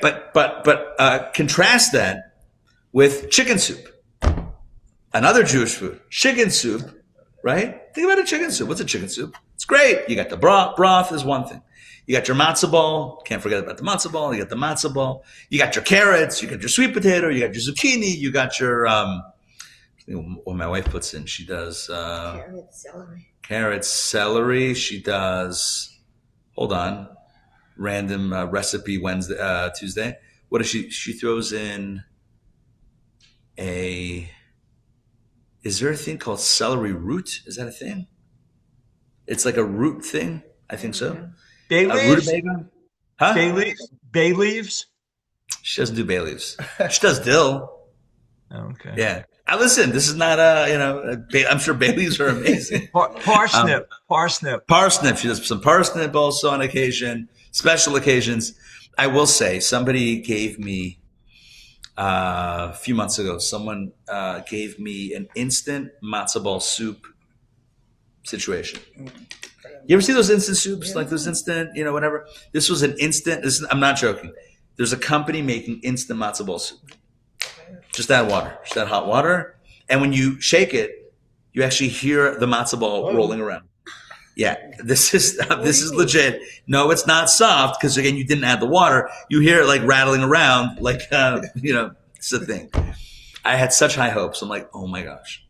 But contrast that with chicken soup. Another Jewish food. Chicken soup, right? Think about a chicken soup. What's a chicken soup? It's great. You got the broth is one thing. You got your matzo ball. Can't forget about the matzo ball. You got the matzo ball. You got your carrots. You got your sweet potato. You got your zucchini. You got your what my wife puts in. She does carrots, celery. She does. Hold on, random recipe Tuesday. What does she? She throws in a. Is there a thing called celery root? Is that a thing? It's like a root thing. I think so. Bay leaves? Huh? Bay leaves? She doesn't do bay leaves. She does dill. Okay. Yeah. Listen, this is not I'm sure bay leaves are amazing. Parsnip. Parsnip. She does some parsnip also on occasion, special occasions. I will say, somebody gave me, a few months ago, someone gave me an instant matzo ball soup situation. You ever see those instant soups, like those instant, whatever? This was an instant. I'm not joking. There's a company making instant matzo ball soup. Just add water. Just add hot water. And when you shake it, you actually hear the matzo ball rolling around. Yeah, this is legit. No, it's not soft because, again, you didn't add the water. You hear it like rattling around, like, it's a thing. I had such high hopes. I'm like, oh my gosh.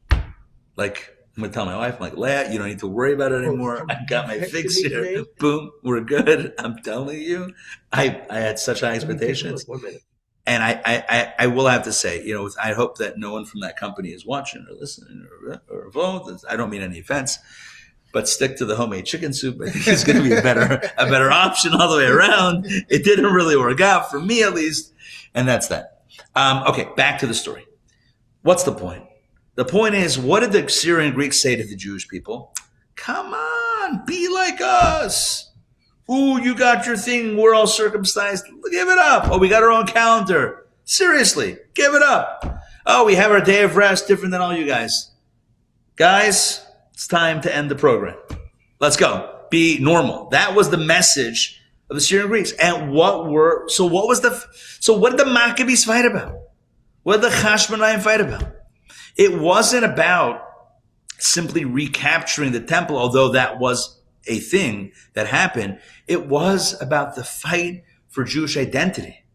Like, I'm going to tell my wife, I'm like, Leah, you don't need to worry about it anymore. I got my fix here. Boom, we're good. I'm telling you. I had such high expectations. 1 minute. And I will have to say, I hope that no one from that company is watching or listening or involved. I don't mean any offense, but stick to the homemade chicken soup. I think it's going to be a better option all the way around. It didn't really work out for me, at least. And that's that. Okay, back to the story. What's the point? The point is, what did the Syrian Greeks say to the Jewish people? Come on, be like us. Ooh, you got your thing. We're all circumcised. Give it up. Oh, we got our own calendar. Seriously, give it up. Oh, we have our day of rest different than all you guys. Guys, it's time to end the program. Let's go. Be normal. That was the message of the Syrian Greeks. And what did the Maccabees fight about? What did the Hashmonaim fight about? It wasn't about simply recapturing the temple, although that was a thing that happened. It was about the fight for Jewish identity.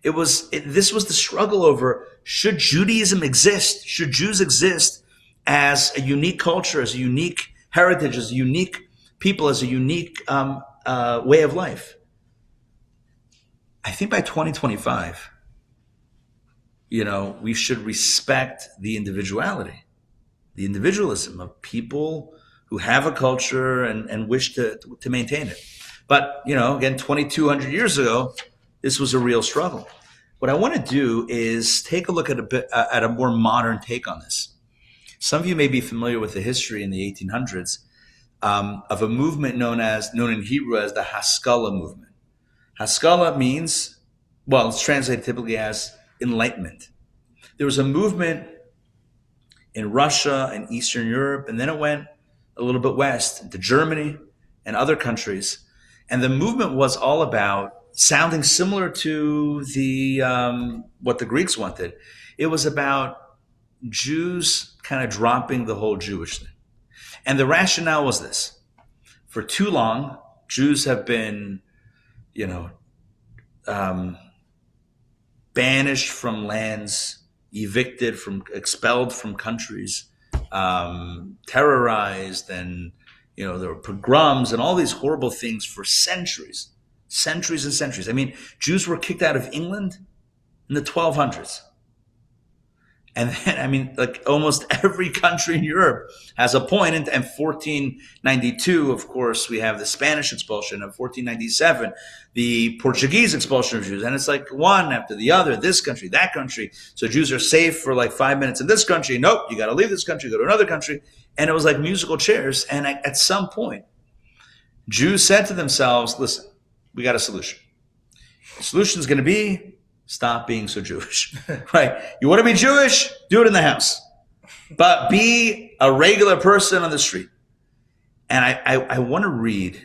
This was the struggle over, should Judaism exist? Should Jews exist as a unique culture, as a unique heritage, as a unique people, as a unique way of life? I think by 2025, we should respect the individuality, the individualism of people who have a culture and wish to maintain it. But, again, 2,200 years ago, this was a real struggle. What I want to do is take a look at a more modern take on this. Some of you may be familiar with the history in the 1800s of a movement known in Hebrew as the Haskalah movement. Haskalah means, it's translated typically as enlightenment. There was a movement in Russia and Eastern Europe, and then it went a little bit west into Germany and other countries. And the movement was all about sounding similar to what the Greeks wanted. It was about Jews kind of dropping the whole Jewish thing. And the rationale was this. For too long, Jews have been, banished from lands, expelled from countries, terrorized, and there were pogroms and all these horrible things for centuries and centuries. I mean, Jews were kicked out of England in the 1200s. And then, almost every country in Europe has a point. And 1492, of course, we have the Spanish expulsion. Of 1497, the Portuguese expulsion of Jews. And it's like one after the other, this country, that country. So Jews are safe for 5 minutes in this country. Nope, you got to leave this country, go to another country. And it was like musical chairs. And at some point, Jews said to themselves, listen, we got a solution. The solution is going to be stop being so Jewish, right? You want to be Jewish? Do it in the house. But be a regular person on the street. And I want to read,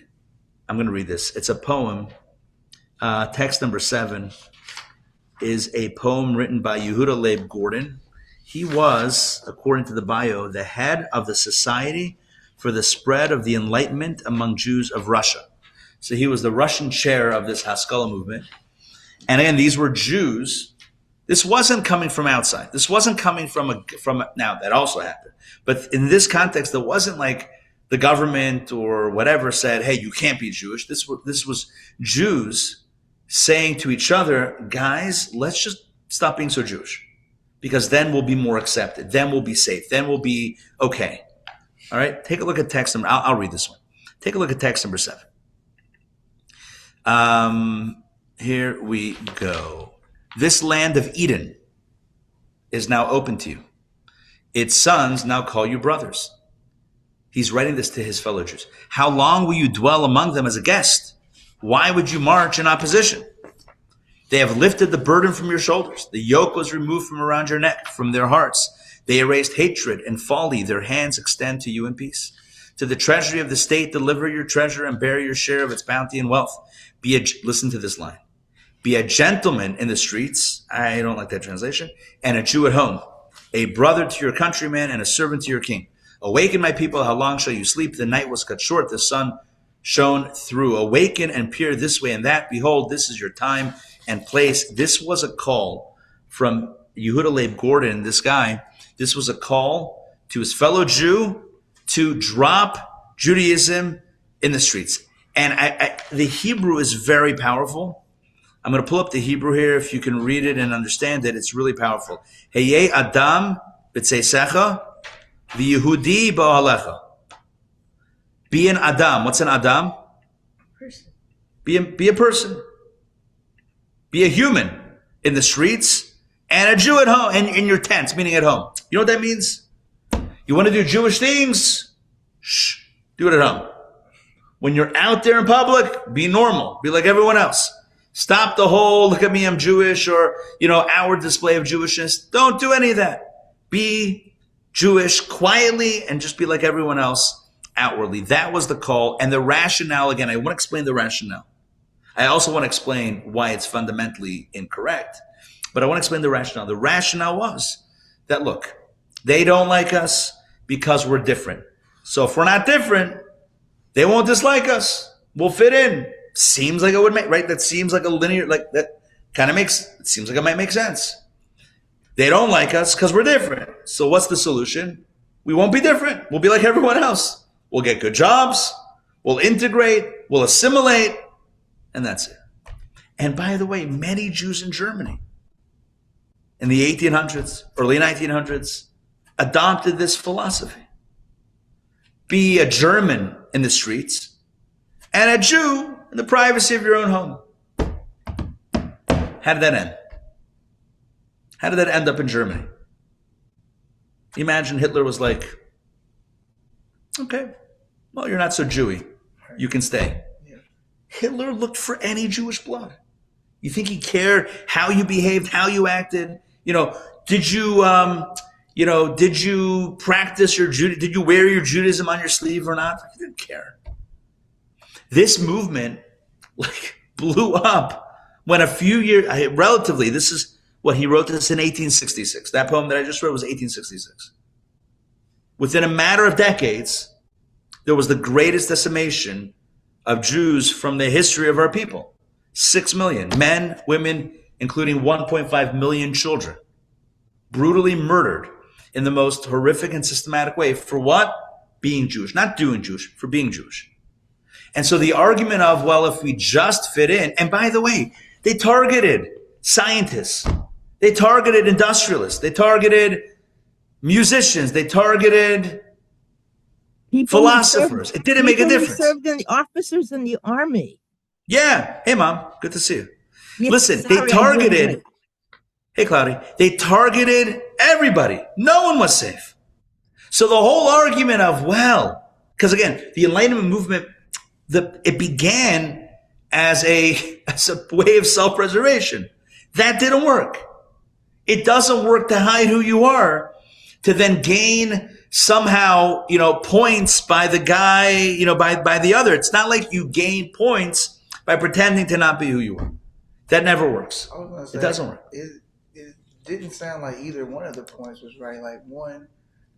I'm going to read this. It's a poem. Text number 7 is a poem written by Yehuda Leib Gordon. He was, according to the bio, the head of the Society for the spread of the Enlightenment among Jews of Russia. So he was the Russian chair of this Haskalah movement. And again, these were Jews. This wasn't coming from outside. This wasn't coming from now that also happened. But in this context, it wasn't like the government or whatever said, hey, you can't be Jewish. This was Jews saying to each other, guys, let's just stop being so Jewish, because then we'll be more accepted. Then we'll be safe. Then we'll be okay. All right. Take a look at text number. I'll read this one. Take a look at text number 7. Here we go. This land of Eden is now open to you. Its sons now call you brothers. He's writing this to his fellow Jews. How long will you dwell among them as a guest? Why would you march in opposition? They have lifted the burden from your shoulders. The yoke was removed from around your neck, from their hearts. They erased hatred and folly. Their hands extend to you in peace. To the treasury of the state, deliver your treasure and bear your share of its bounty and wealth. Listen to this line. Be a gentleman in the streets. I don't like that translation. And a Jew at home. A brother to your countryman and a servant to your king. Awaken, my people. How long shall you sleep? The night was cut short. The sun shone through. Awaken and peer this way and that. Behold, this is your time and place. This was a call from Yehuda Leib Gordon, this guy. This was a call to his fellow Jew to drop Judaism in the streets. And the Hebrew is very powerful. I'm going to pull up the Hebrew here. If you can read it and understand it, it's really powerful. Heye Adam b'tzeisecha v'Yehudi ba'alecha. Be an Adam. What's an Adam? Person. Be a person. Be a human in the streets and a Jew at home, and in your tents, meaning at home. You know what that means? You want to do Jewish things? Shh. Do it at home. When you're out there in public, be normal. Be like everyone else. Stop the whole, look at me, I'm Jewish, or, outward display of Jewishness. Don't do any of that. Be Jewish quietly and just be like everyone else outwardly. That was the call. And the rationale, again, I want to explain the rationale. I also want to explain why it's fundamentally incorrect. But I want to explain the rationale. The rationale was that, look, they don't like us because we're different. So if we're not different, they won't dislike us. We'll fit in. Seems like it would make, right? That seems like a linear, like that kind of it seems like it might make sense. They don't like us because we're different. So what's the solution? We won't be different. We'll be like everyone else. We'll get good jobs. We'll integrate. We'll assimilate. And that's it. And by the way, many Jews in Germany in the 1800s, early 1900s, adopted this philosophy. Be a German in the streets and a Jew in the privacy of your own home. How did that end? How did that end up in Germany? Imagine Hitler was like, okay, well, you're not so Jewy. You can stay. Yeah. Hitler looked for any Jewish blood. You think he cared how you behaved, how you acted? Did you practice your Judaism? Did you wear your Judaism on your sleeve or not? He didn't care. This movement blew up when a few years, relatively, this is what he wrote this in 1866. That poem that I just read was 1866. Within a matter of decades, there was the greatest decimation of Jews from the history of our people. 6 million men, women, including 1.5 million children, brutally murdered in the most horrific and systematic way. For what? Being Jewish. Not doing Jewish, for being Jewish. And so the argument of, well, if we just fit in, and by the way, they targeted scientists, they targeted industrialists, they targeted musicians, they targeted philosophers. It didn't make a difference. Served in the officers in the army. Yeah. Hey, Mom. Good to see you. Yes, Listen, sorry, they targeted, hey, Cloudy, they targeted everybody. No one was safe. So the whole argument of, well, because again, the Enlightenment movement, it began as a way of self-preservation. That didn't work. It doesn't work to hide who you are, to then gain somehow, points by the guy, by the other. It's not like you gain points by pretending to not be who you are. That never works. I was gonna say, It doesn't work. It didn't sound like either one of the points was right. Like one,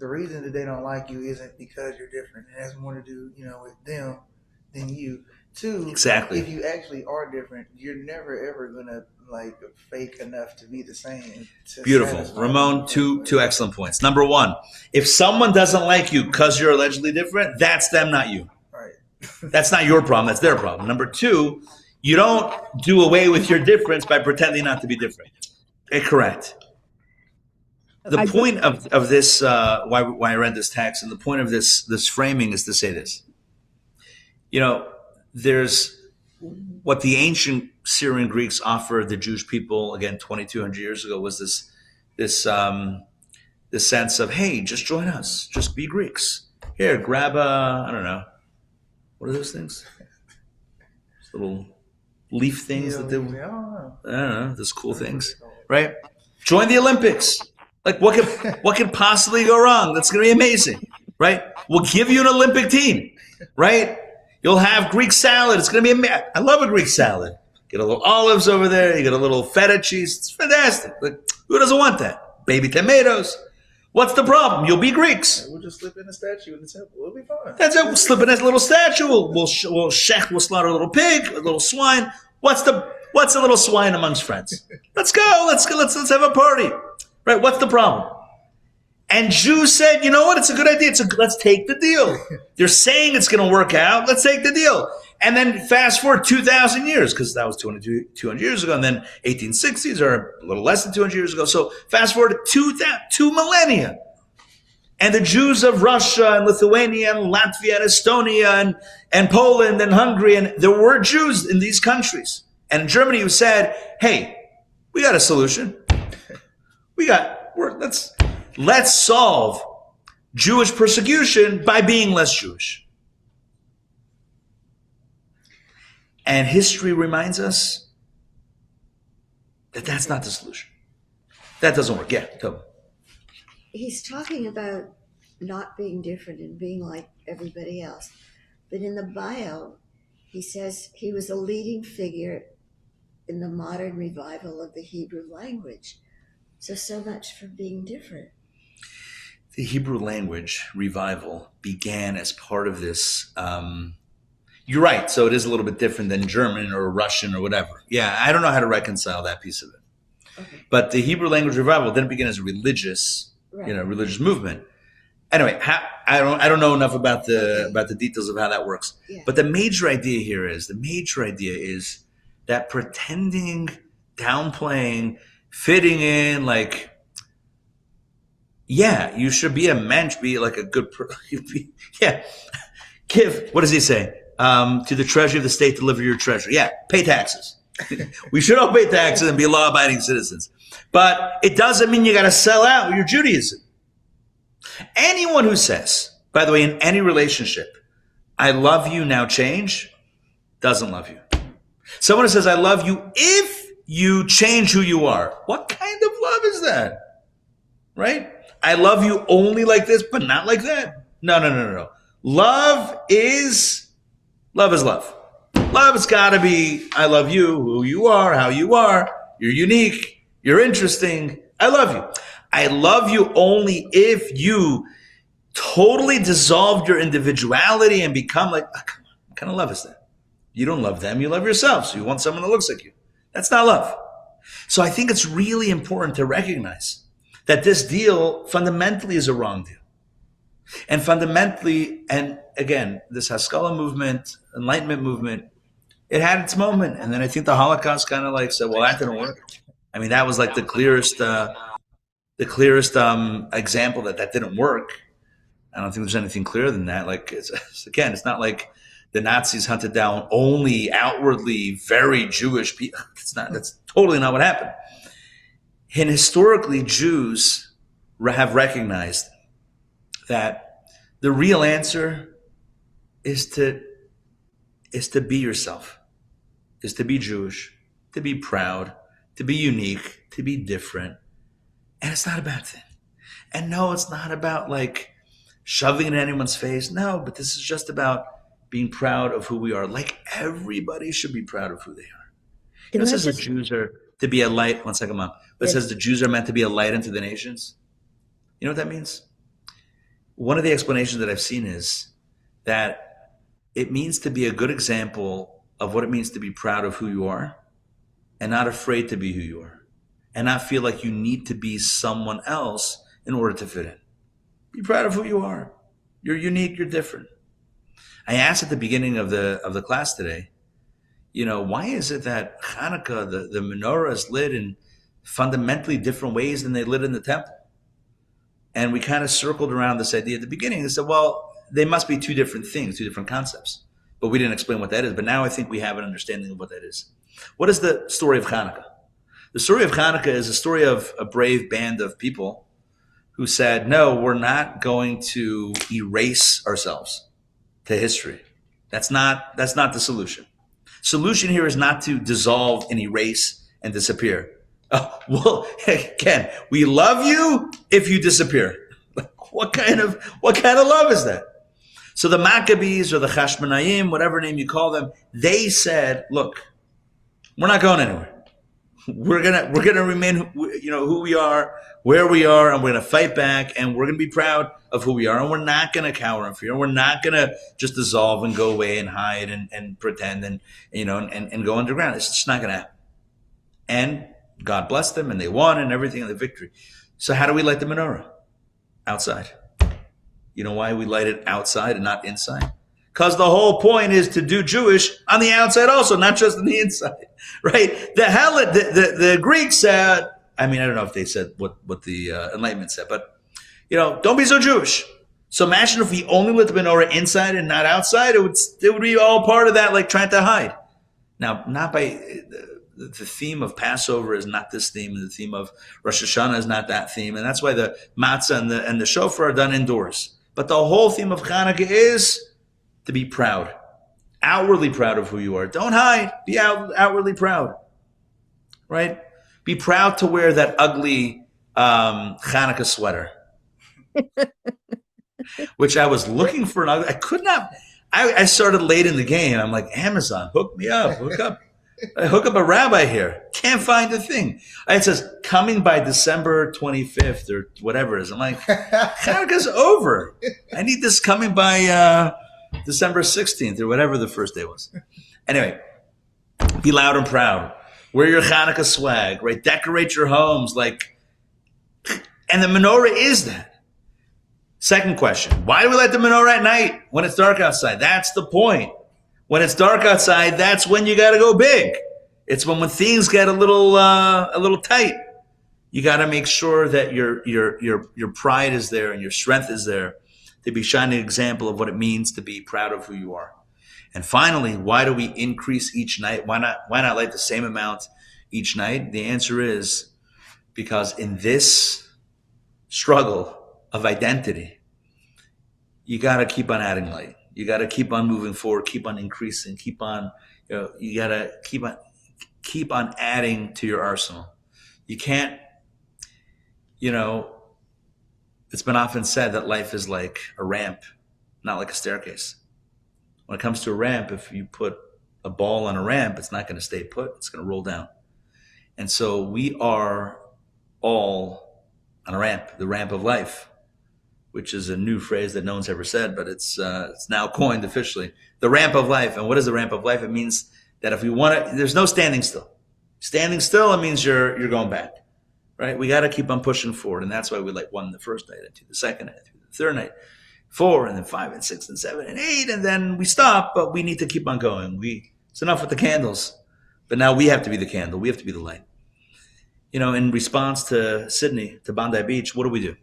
the reason that they don't like you isn't because you're different. It has more to do, with them than you. Two, Exactly. if you actually are different, you're never ever gonna like fake enough to be the same. Beautiful. Ramon, two excellent points. Number one, if someone doesn't like you because you're allegedly different, that's them, not you. Right. That's not your problem. That's their problem. Number two, you don't do away with your difference by pretending not to be different. Correct. The point of this, why I read this text, and the point of this framing is to say this. There's what the ancient Syrian Greeks offered the Jewish people, again, 2,200 years ago, was this sense of, hey, just join us, just be Greeks. Here, grab I don't know, what are those things? Those little leaf things that they, I don't know, those cool things, right? Join the Olympics. Like, what could possibly go wrong? That's going to be amazing, right? We'll give you an Olympic team, right? You'll have Greek salad. It's going to be amazing. I love a Greek salad. Get a little olives over there. You get a little feta cheese. It's fantastic. Like, who doesn't want that? Baby tomatoes. What's the problem? You'll be Greeks. We'll just slip in a statue in the temple. We'll be fine. That's it. We'll slip in a little statue. We'll slaughter a little pig, a little swine. What's a little swine amongst friends? Let's go. Let's have a party. Right? What's the problem? And Jews said, you know what? It's a good idea. Let's take the deal. They're saying it's going to work out. Let's take the deal. And then fast forward 2,000 years, because that was 200 years ago, and then 1860s, or a little less than 200 years ago. So fast forward to two millennia. And the Jews of Russia and Lithuania and Latvia and Estonia and Poland and Hungary, and there were Jews in these countries. And in Germany, who said, hey, we got a solution. Let's solve Jewish persecution by being less Jewish. And history reminds us that that's not the solution. That doesn't work. Yeah, totally. He's talking about not being different and being like everybody else. But in the bio, he says he was a leading figure in the modern revival of the Hebrew language. So much for being different. The Hebrew language revival began as part of this. You're right. So it is a little bit different than German or Russian or whatever. Yeah, I don't know how to reconcile that piece of it. Okay. But the Hebrew language revival didn't begin as a religious movement. Anyway, I don't know enough about the details of how that works. Yeah. But the major idea is that pretending, downplaying, fitting in, like, yeah, you should be a mensch, be like a good give, what does he say? To the treasury of the state, deliver your treasure. Yeah, pay taxes. We should all pay taxes and be law-abiding citizens. But it doesn't mean you got to sell out your Judaism. Anyone who says, by the way, in any relationship, I love you, now change, doesn't love you. Someone who says, I love you if you change who you are. What kind of love is that? Right? I love you only like this, but not like that. No. Love is love. Love has got to be, I love you, who you are, how you are. You're unique. You're interesting. I love you. I love you only if you totally dissolve your individuality and become like, what kind of love is that? You don't love them. You love yourself. So you want someone that looks like you. That's not love. So I think it's really important to recognize that this deal fundamentally is a wrong deal. And fundamentally, and again, this Haskalah movement, Enlightenment movement, it had its moment. And then I think the Holocaust kind of like said, well, that didn't work. I mean, that was like the clearest example that didn't work. I don't think there's anything clearer than that. Like, it's not like the Nazis hunted down only outwardly very Jewish people. That's totally not what happened. And historically, Jews have recognized that the real answer is to be yourself, is to be Jewish, to be proud, to be unique, to be different. And it's not a bad thing. And no, it's not about like shoving it in anyone's face. No, but this is just about being proud of who we are. Like everybody should be proud of who they are. It says the Jews are to be a light. 1 second, Mom. But it says the Jews are meant to be a light unto the nations. You know what that means? one of the explanations that I've seen is that it means to be a good example of what it means to be proud of who you are and not afraid to be who you are and not feel like you need to be someone else in order to fit in. Be proud of who you are. You're unique, you're different. I asked at the beginning of the class today, why is it that Chanukah, the menorah, is lit in fundamentally different ways than they lit in the temple? And we kind of circled around this idea at the beginning and said, well, they must be two different things, two different concepts. But we didn't explain what that is. But now I think we have an understanding of what that is. What is the story of Chanukah? The story of Chanukah is a story of a brave band of people who said, no, we're not going to erase ourselves to history. That's not the solution. Solution here is not to dissolve and erase and disappear. Oh, well, Ken, we love you if you disappear. What kind of love is that? So the Maccabees or the Chashmonayim, whatever name you call them, they said, look, we're not going anywhere. We're gonna remain, who we are, where we are, and we're gonna fight back, and we're gonna be proud of who we are, and we're not gonna cower in fear, and we're not gonna just dissolve and go away and hide and pretend and go underground. It's just not gonna happen. And God blessed them, and they won, and everything, and the victory. So how do we light the menorah? Outside. You know why we light it outside and not inside? Because the whole point is to do Jewish on the outside also, not just on the inside, right? The Greeks said, I don't know if they said what the Enlightenment said, but, don't be so Jewish. So imagine if we only lit the menorah inside and not outside, it would be all part of that, like trying to hide. Now, not by the theme of Passover is not this theme, and the theme of Rosh Hashanah is not that theme, and that's why the matzah and the shofar are done indoors. But the whole theme of Chanukah is to be proud, outwardly proud of who you are. Don't hide. Be outwardly proud, right? Be proud to wear that ugly Chanukah sweater, which I was looking for. I could not. I started late in the game. I'm like, Amazon, hook me up, hook up a rabbi here. Can't find a thing. It says coming by December 25th or whatever it is. I'm like, Chanukah's over. I need this coming by December 16th or whatever the first day was. Anyway, be loud and proud. Wear your Chanukah swag, right? Decorate your homes and the menorah is that. Second question, why do we light the menorah at night when it's dark outside? That's the point. When it's dark outside, that's when you got to go big. It's when things get a little tight. You got to make sure that your pride is there and your strength is there to be shining an example of what it means to be proud of who you are. And finally, why do we increase each night? Why not light the same amount each night? The answer is because in this struggle of identity, you got to keep on adding light. You got to keep on moving forward, keep on increasing, you got to keep on adding to your arsenal. You can't, it's been often said that life is like a ramp, not like a staircase. When it comes to a ramp, if you put a ball on a ramp, it's not going to stay put. It's going to roll down. And so we are all on a ramp, the ramp of life, which is a new phrase that no one's ever said, but it's now coined officially. The ramp of life. And what is the ramp of life? It means that if we want to, there's no standing still. Standing still, it means you're going back, right? We got to keep on pushing forward. And that's why we light one the first night, and two the second night, three the third night, 4, and then 5, and 6, and 7, and 8, and then we stop, but we need to keep on going. It's enough with the candles, but now we have to be the candle. We have to be the light. In response to Sydney, to Bondi Beach, what do?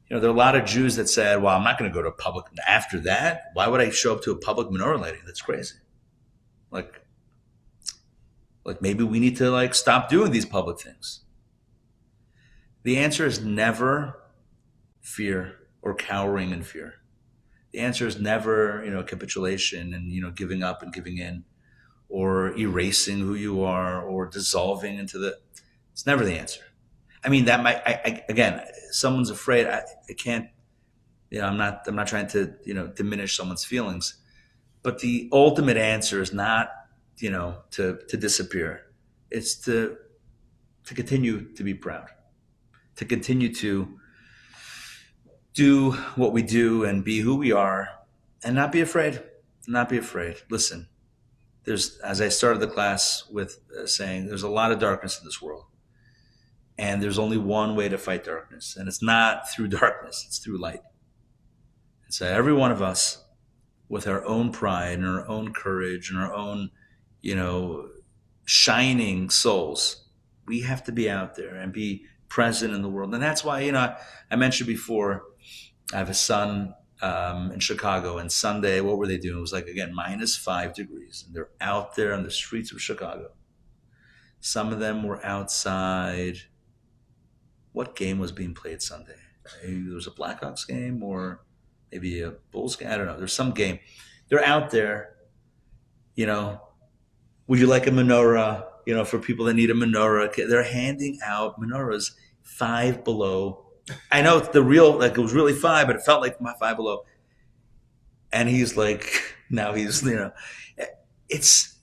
There are a lot of Jews that said, well, I'm not going to go to a public. After that, why would I show up to a public menorah lighting? That's crazy. Like maybe we need to stop doing these public things. The answer is never fear or cowering in fear. The answer is never, capitulation and, giving up and giving in or erasing who you are or dissolving it's never the answer. That might, again, someone's afraid. I can't, I'm not trying to, diminish someone's feelings, but the ultimate answer is not, to disappear. It's to continue to be proud, to continue to do what we do and be who we are and not be afraid. Not be afraid. Listen, as I started the class with saying, there's a lot of darkness in this world. And there's only one way to fight darkness. And it's not through darkness, it's through light. And so every one of us, with our own pride and our own courage and our own, shining souls, we have to be out there and be present in the world. And that's why, I mentioned before, I have a son in Chicago, and Sunday, what were they doing? It was like, again, -5 degrees. And they're out there on the streets of Chicago. Some of them were outside. What game was being played Sunday? Maybe there was a Blackhawks game or maybe a Bulls game. I don't know. There's some game. They're out there, would you like a menorah? For people that need a menorah. They're handing out menorahs 5 below. I know it's the real, it was really 5, but it felt like my 5 below. And he's like, now he's, it's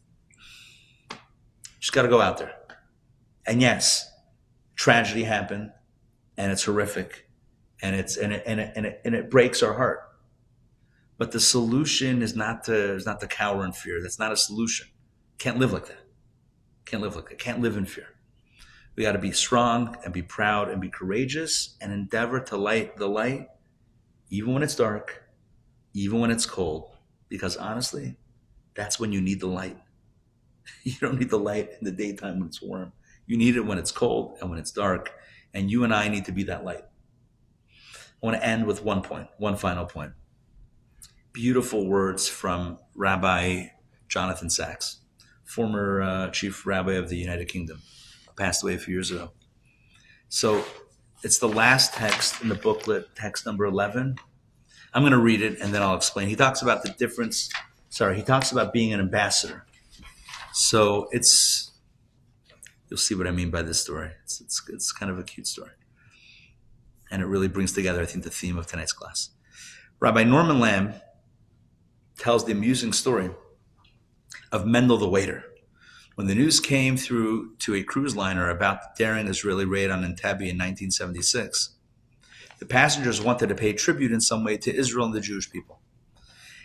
just got to go out there. And yes, tragedy happened, and it's horrific, and it breaks our heart. But the solution is not to cower in fear. That's not a solution. Can't live like that. Can't live like that. Can't live in fear. We got to be strong and be proud and be courageous and endeavor to light the light, even when it's dark, even when it's cold. Because honestly, that's when you need the light. You don't need the light in the daytime when it's warm. You need it when it's cold and when it's dark. And you and I need to be that light. I want to end with one final point. Beautiful words from Rabbi Jonathan Sachs, former chief rabbi of the United Kingdom, passed away a few years ago. So it's the last text in the booklet, text number 11. I'm going to read it and then I'll explain. He talks about the difference. He talks about being an ambassador. So you'll see what I mean by this story. It's kind of a cute story. And it really brings together, I think, the theme of tonight's class. Rabbi Norman Lamb tells the amusing story of Mendel the waiter. When the news came through to a cruise liner about the daring Israeli raid on Entebbe in 1976, the passengers wanted to pay tribute in some way to Israel and the Jewish people.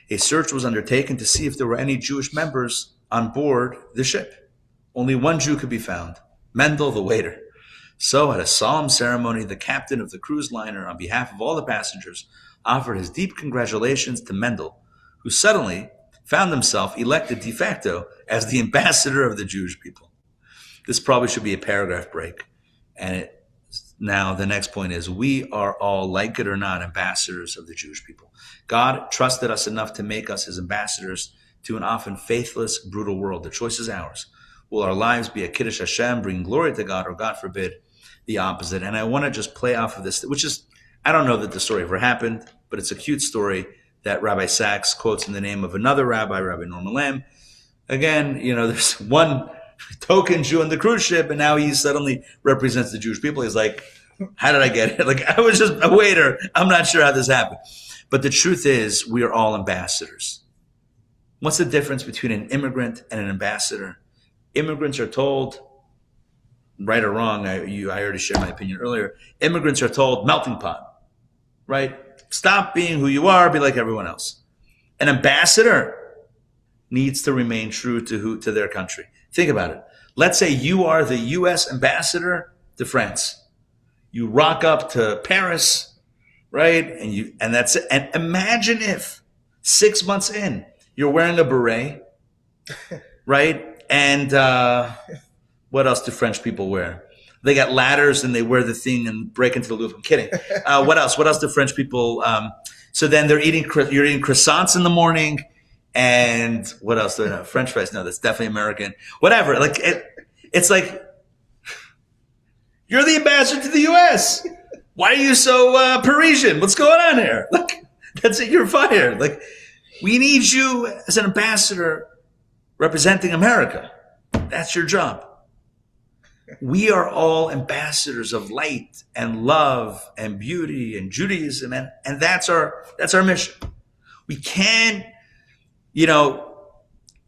A search was undertaken to see if there were any Jewish members on board the ship. Only one Jew could be found, Mendel the waiter. So at a solemn ceremony, the captain of the cruise liner, on behalf of all the passengers, offered his deep congratulations to Mendel, who suddenly found himself elected de facto as the ambassador of the Jewish people. This probably should be a paragraph break. And now the next point is, we are all, like it or not, ambassadors of the Jewish people. God trusted us enough to make us his ambassadors to an often faithless, brutal world. The choice is ours. Will our lives be a Kiddush Hashem, bring glory to God, or God forbid, the opposite? And I want to just play off of this, which is, I don't know that the story ever happened, but it's a cute story that Rabbi Sachs quotes in the name of another rabbi, Rabbi Norman Lamb. Again, there's one token Jew on the cruise ship, and now he suddenly represents the Jewish people. He's like, how did I get it? Like, I was just a waiter. I'm not sure how this happened. But the truth is, we are all ambassadors. What's the difference between an immigrant and an ambassador? Immigrants are told, right or wrong, I already shared my opinion earlier, immigrants are told, melting pot, right? Stop being who you are, be like everyone else. An ambassador needs to remain true to their country. Think about it. Let's say you are the U.S. ambassador to France. You rock up to Paris, right? And that's it. And imagine if 6 months in, you're wearing a beret, right? And what else do French people wear? They got ladders and they wear the thing and break into the Louvre. I'm kidding. What else? What else do French people? So then you're eating croissants in the morning. And what else do I know? French fries. No, that's definitely American. Whatever. Like it's like, you're the ambassador to the U.S. Why are you so Parisian? What's going on here? Like, that's it. You're fired. Like, we need you as an ambassador representing America. That's your job. We are all ambassadors of light and love and beauty and Judaism, and that's our mission. We can't,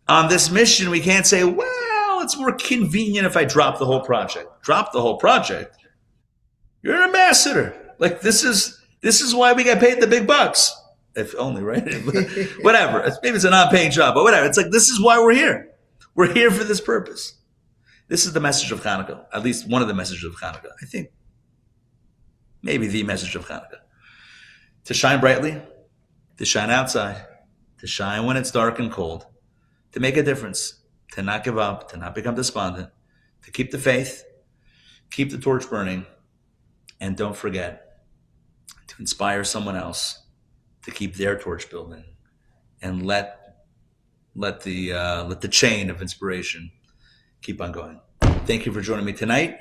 on this mission, we can't say, well, it's more convenient if I drop the whole project. Drop the whole project. You're an ambassador. Like, this is This is why we get paid the big bucks. If only, right? Whatever. Maybe it's a non-paying job, but whatever. It's like, this is why we're here. We're here for this purpose. This is the message of Chanukah. At least one of the messages of Chanukah. I think maybe the message of Chanukah. To shine brightly, to shine outside, to shine when it's dark and cold, to make a difference, to not give up, to not become despondent, to keep the faith, keep the torch burning, and don't forget to inspire someone else to keep their torch building, and let the chain of inspiration keep on going. Thank you for joining me tonight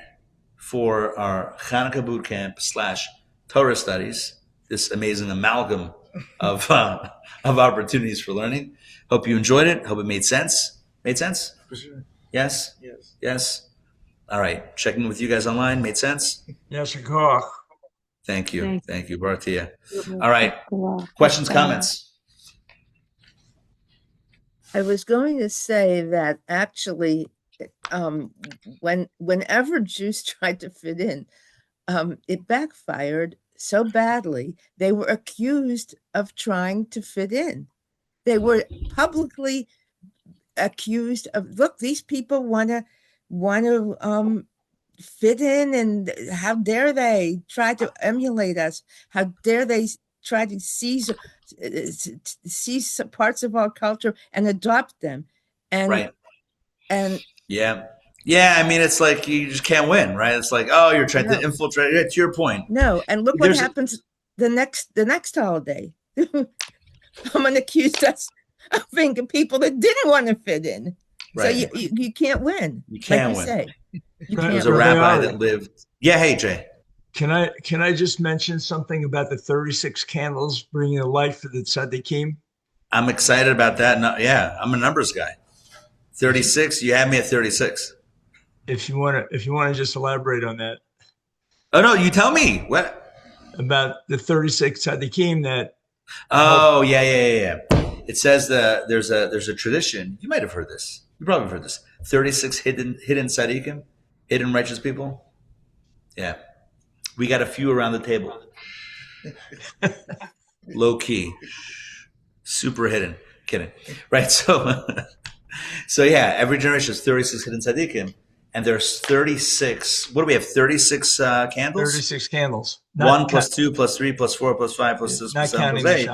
for our Chanukah Boot Camp / Torah Studies. This amazing amalgam of opportunities for learning. Hope you enjoyed it. Hope it made sense. Made sense? For sure. Yes. Yes. Yes. All right. Checking with you guys online. Made sense? Yes, of course. Thank you. Thank you, Bhartiya. All right. Questions, comments? I was going to say that actually, whenever Jews tried to fit in, it backfired so badly. They were accused of trying to fit in. They were publicly accused of, look, these people want to fit in, and how dare they try to emulate us? How dare they try to seize parts of our culture and adopt them? And Right. And yeah. I mean, it's like you just can't win, right? It's like, oh, you're trying to infiltrate. Yeah, to your point. No, and look what happens the next holiday. Someone accused us of being people that didn't want to fit in. Right. So you can't win. You can't win. Say. There's a rabbi that lived. Yeah, hey Jay. Can I just mention something about the 36 candles bringing the light for the tzaddikim? I'm excited about that. No, yeah, I'm a numbers guy. 36. You had me at 36. If you want to just elaborate on that. Oh no, you tell me what about the 36 tzaddikim that. Oh yeah. It says that there's a tradition. You might have heard this. You probably have heard this. 36 hidden tzaddikim, hidden righteous people. Yeah, we got a few around the table. Low key, super hidden. Kidding, right? So yeah, every generation has 36 hidden tzaddikim, and there's 36. What do we have? 36 candles. 36 candles. 1 plus 2 plus 3 plus 4 plus 5 plus 6 plus 7 plus 8.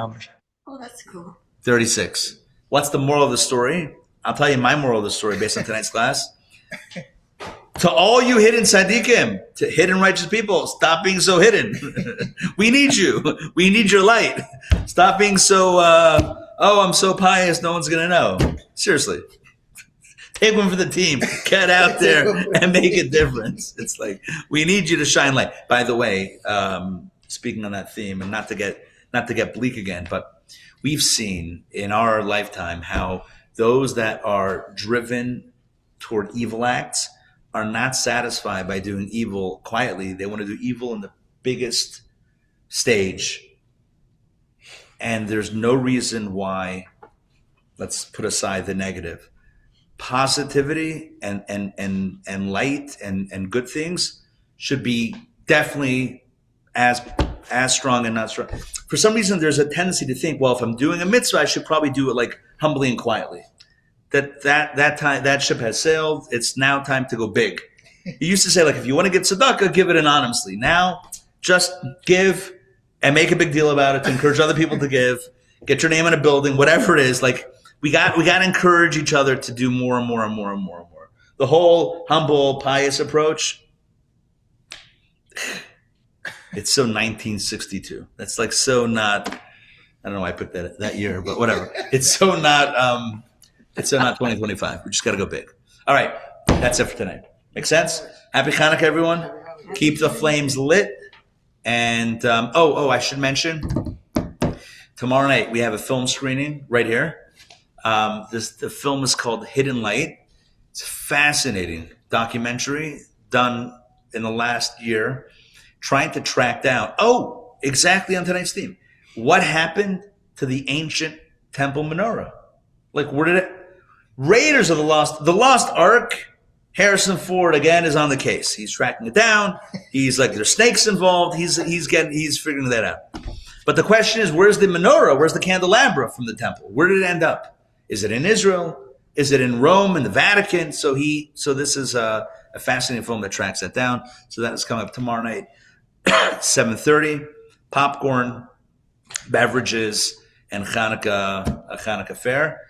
Oh, that's cool. 36. What's the moral of the story? I'll tell you my moral of the story based on tonight's class. To all you hidden tzaddikim, to hidden righteous people, stop being so hidden. We need you. We need your light. Stop being so, I'm so pious, no one's going to know. Seriously. Take one for the team. Get out there and make a difference. It's like, we need you to shine light. By the way, speaking on that theme, and not to get bleak again, but we've seen in our lifetime how those that are driven toward evil acts are not satisfied by doing evil quietly. They want to do evil in the biggest stage. And there's no reason why, let's put aside the negative, positivity and light and good things should be definitely as strong and not strong. For some reason, there's a tendency to think, well, if I'm doing a mitzvah, I should probably do it like humbly and quietly. That ship has sailed. It's now time to go big. You used to say, like, if you want to give tzedakah, give it anonymously. Now, just give and make a big deal about it to encourage other people to give. Get your name in a building, whatever it is. Like, we got to encourage each other to do more and more and more and more and more. The whole humble, pious approach, it's so 1962. That's like so not. I don't know why I picked that year, but whatever. It's so not. It's so not 2025. We just got to go big. All right, that's it for tonight. Make sense? Happy Chanukah, everyone. Keep the flames lit. And I should mention, tomorrow night we have a film screening right here. The film is called Hidden Light. It's a fascinating documentary done in the last year, trying to track down, exactly on tonight's theme. What happened to the ancient temple menorah? Like, where did it? Raiders of the Lost Ark. Harrison Ford again is on the case. He's tracking it down. He's like, there's snakes involved. He's figuring that out. But the question is, where's the menorah? Where's the candelabra from the temple? Where did it end up? Is it in Israel? Is it in Rome, in the Vatican? So this is a fascinating film that tracks that down. So that is coming up tomorrow night, 7:30. Popcorn, beverages, and Chanukah fare.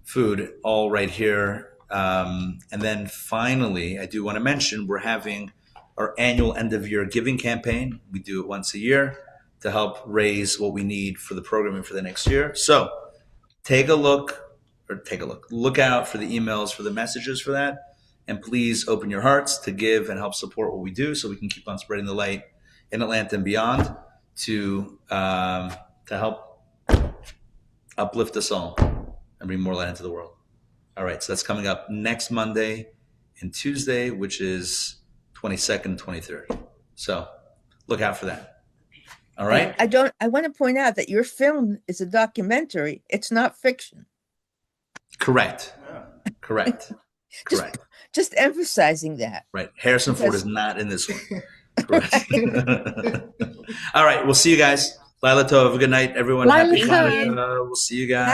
Food, all right here. And then finally, I do want to mention we're having our annual end-of-year giving campaign. We do it once a year to help raise what we need for the programming for the next year. So look out for the emails, for the messages for that, and please open your hearts to give and help support what we do so we can keep on spreading the light in Atlanta and beyond to help uplift us all and bring more light into the world. All right, so that's coming up next Monday and Tuesday, which is 22nd, 23rd. So look out for that. All right. I want to point out that your film is a documentary. It's not fiction. Correct. Just emphasizing that. Right. Harrison Ford is not in this one. Correct. All right. We'll see you guys. Lila Tov. Have a good night, everyone. Happy Hanukkah. We'll see you guys.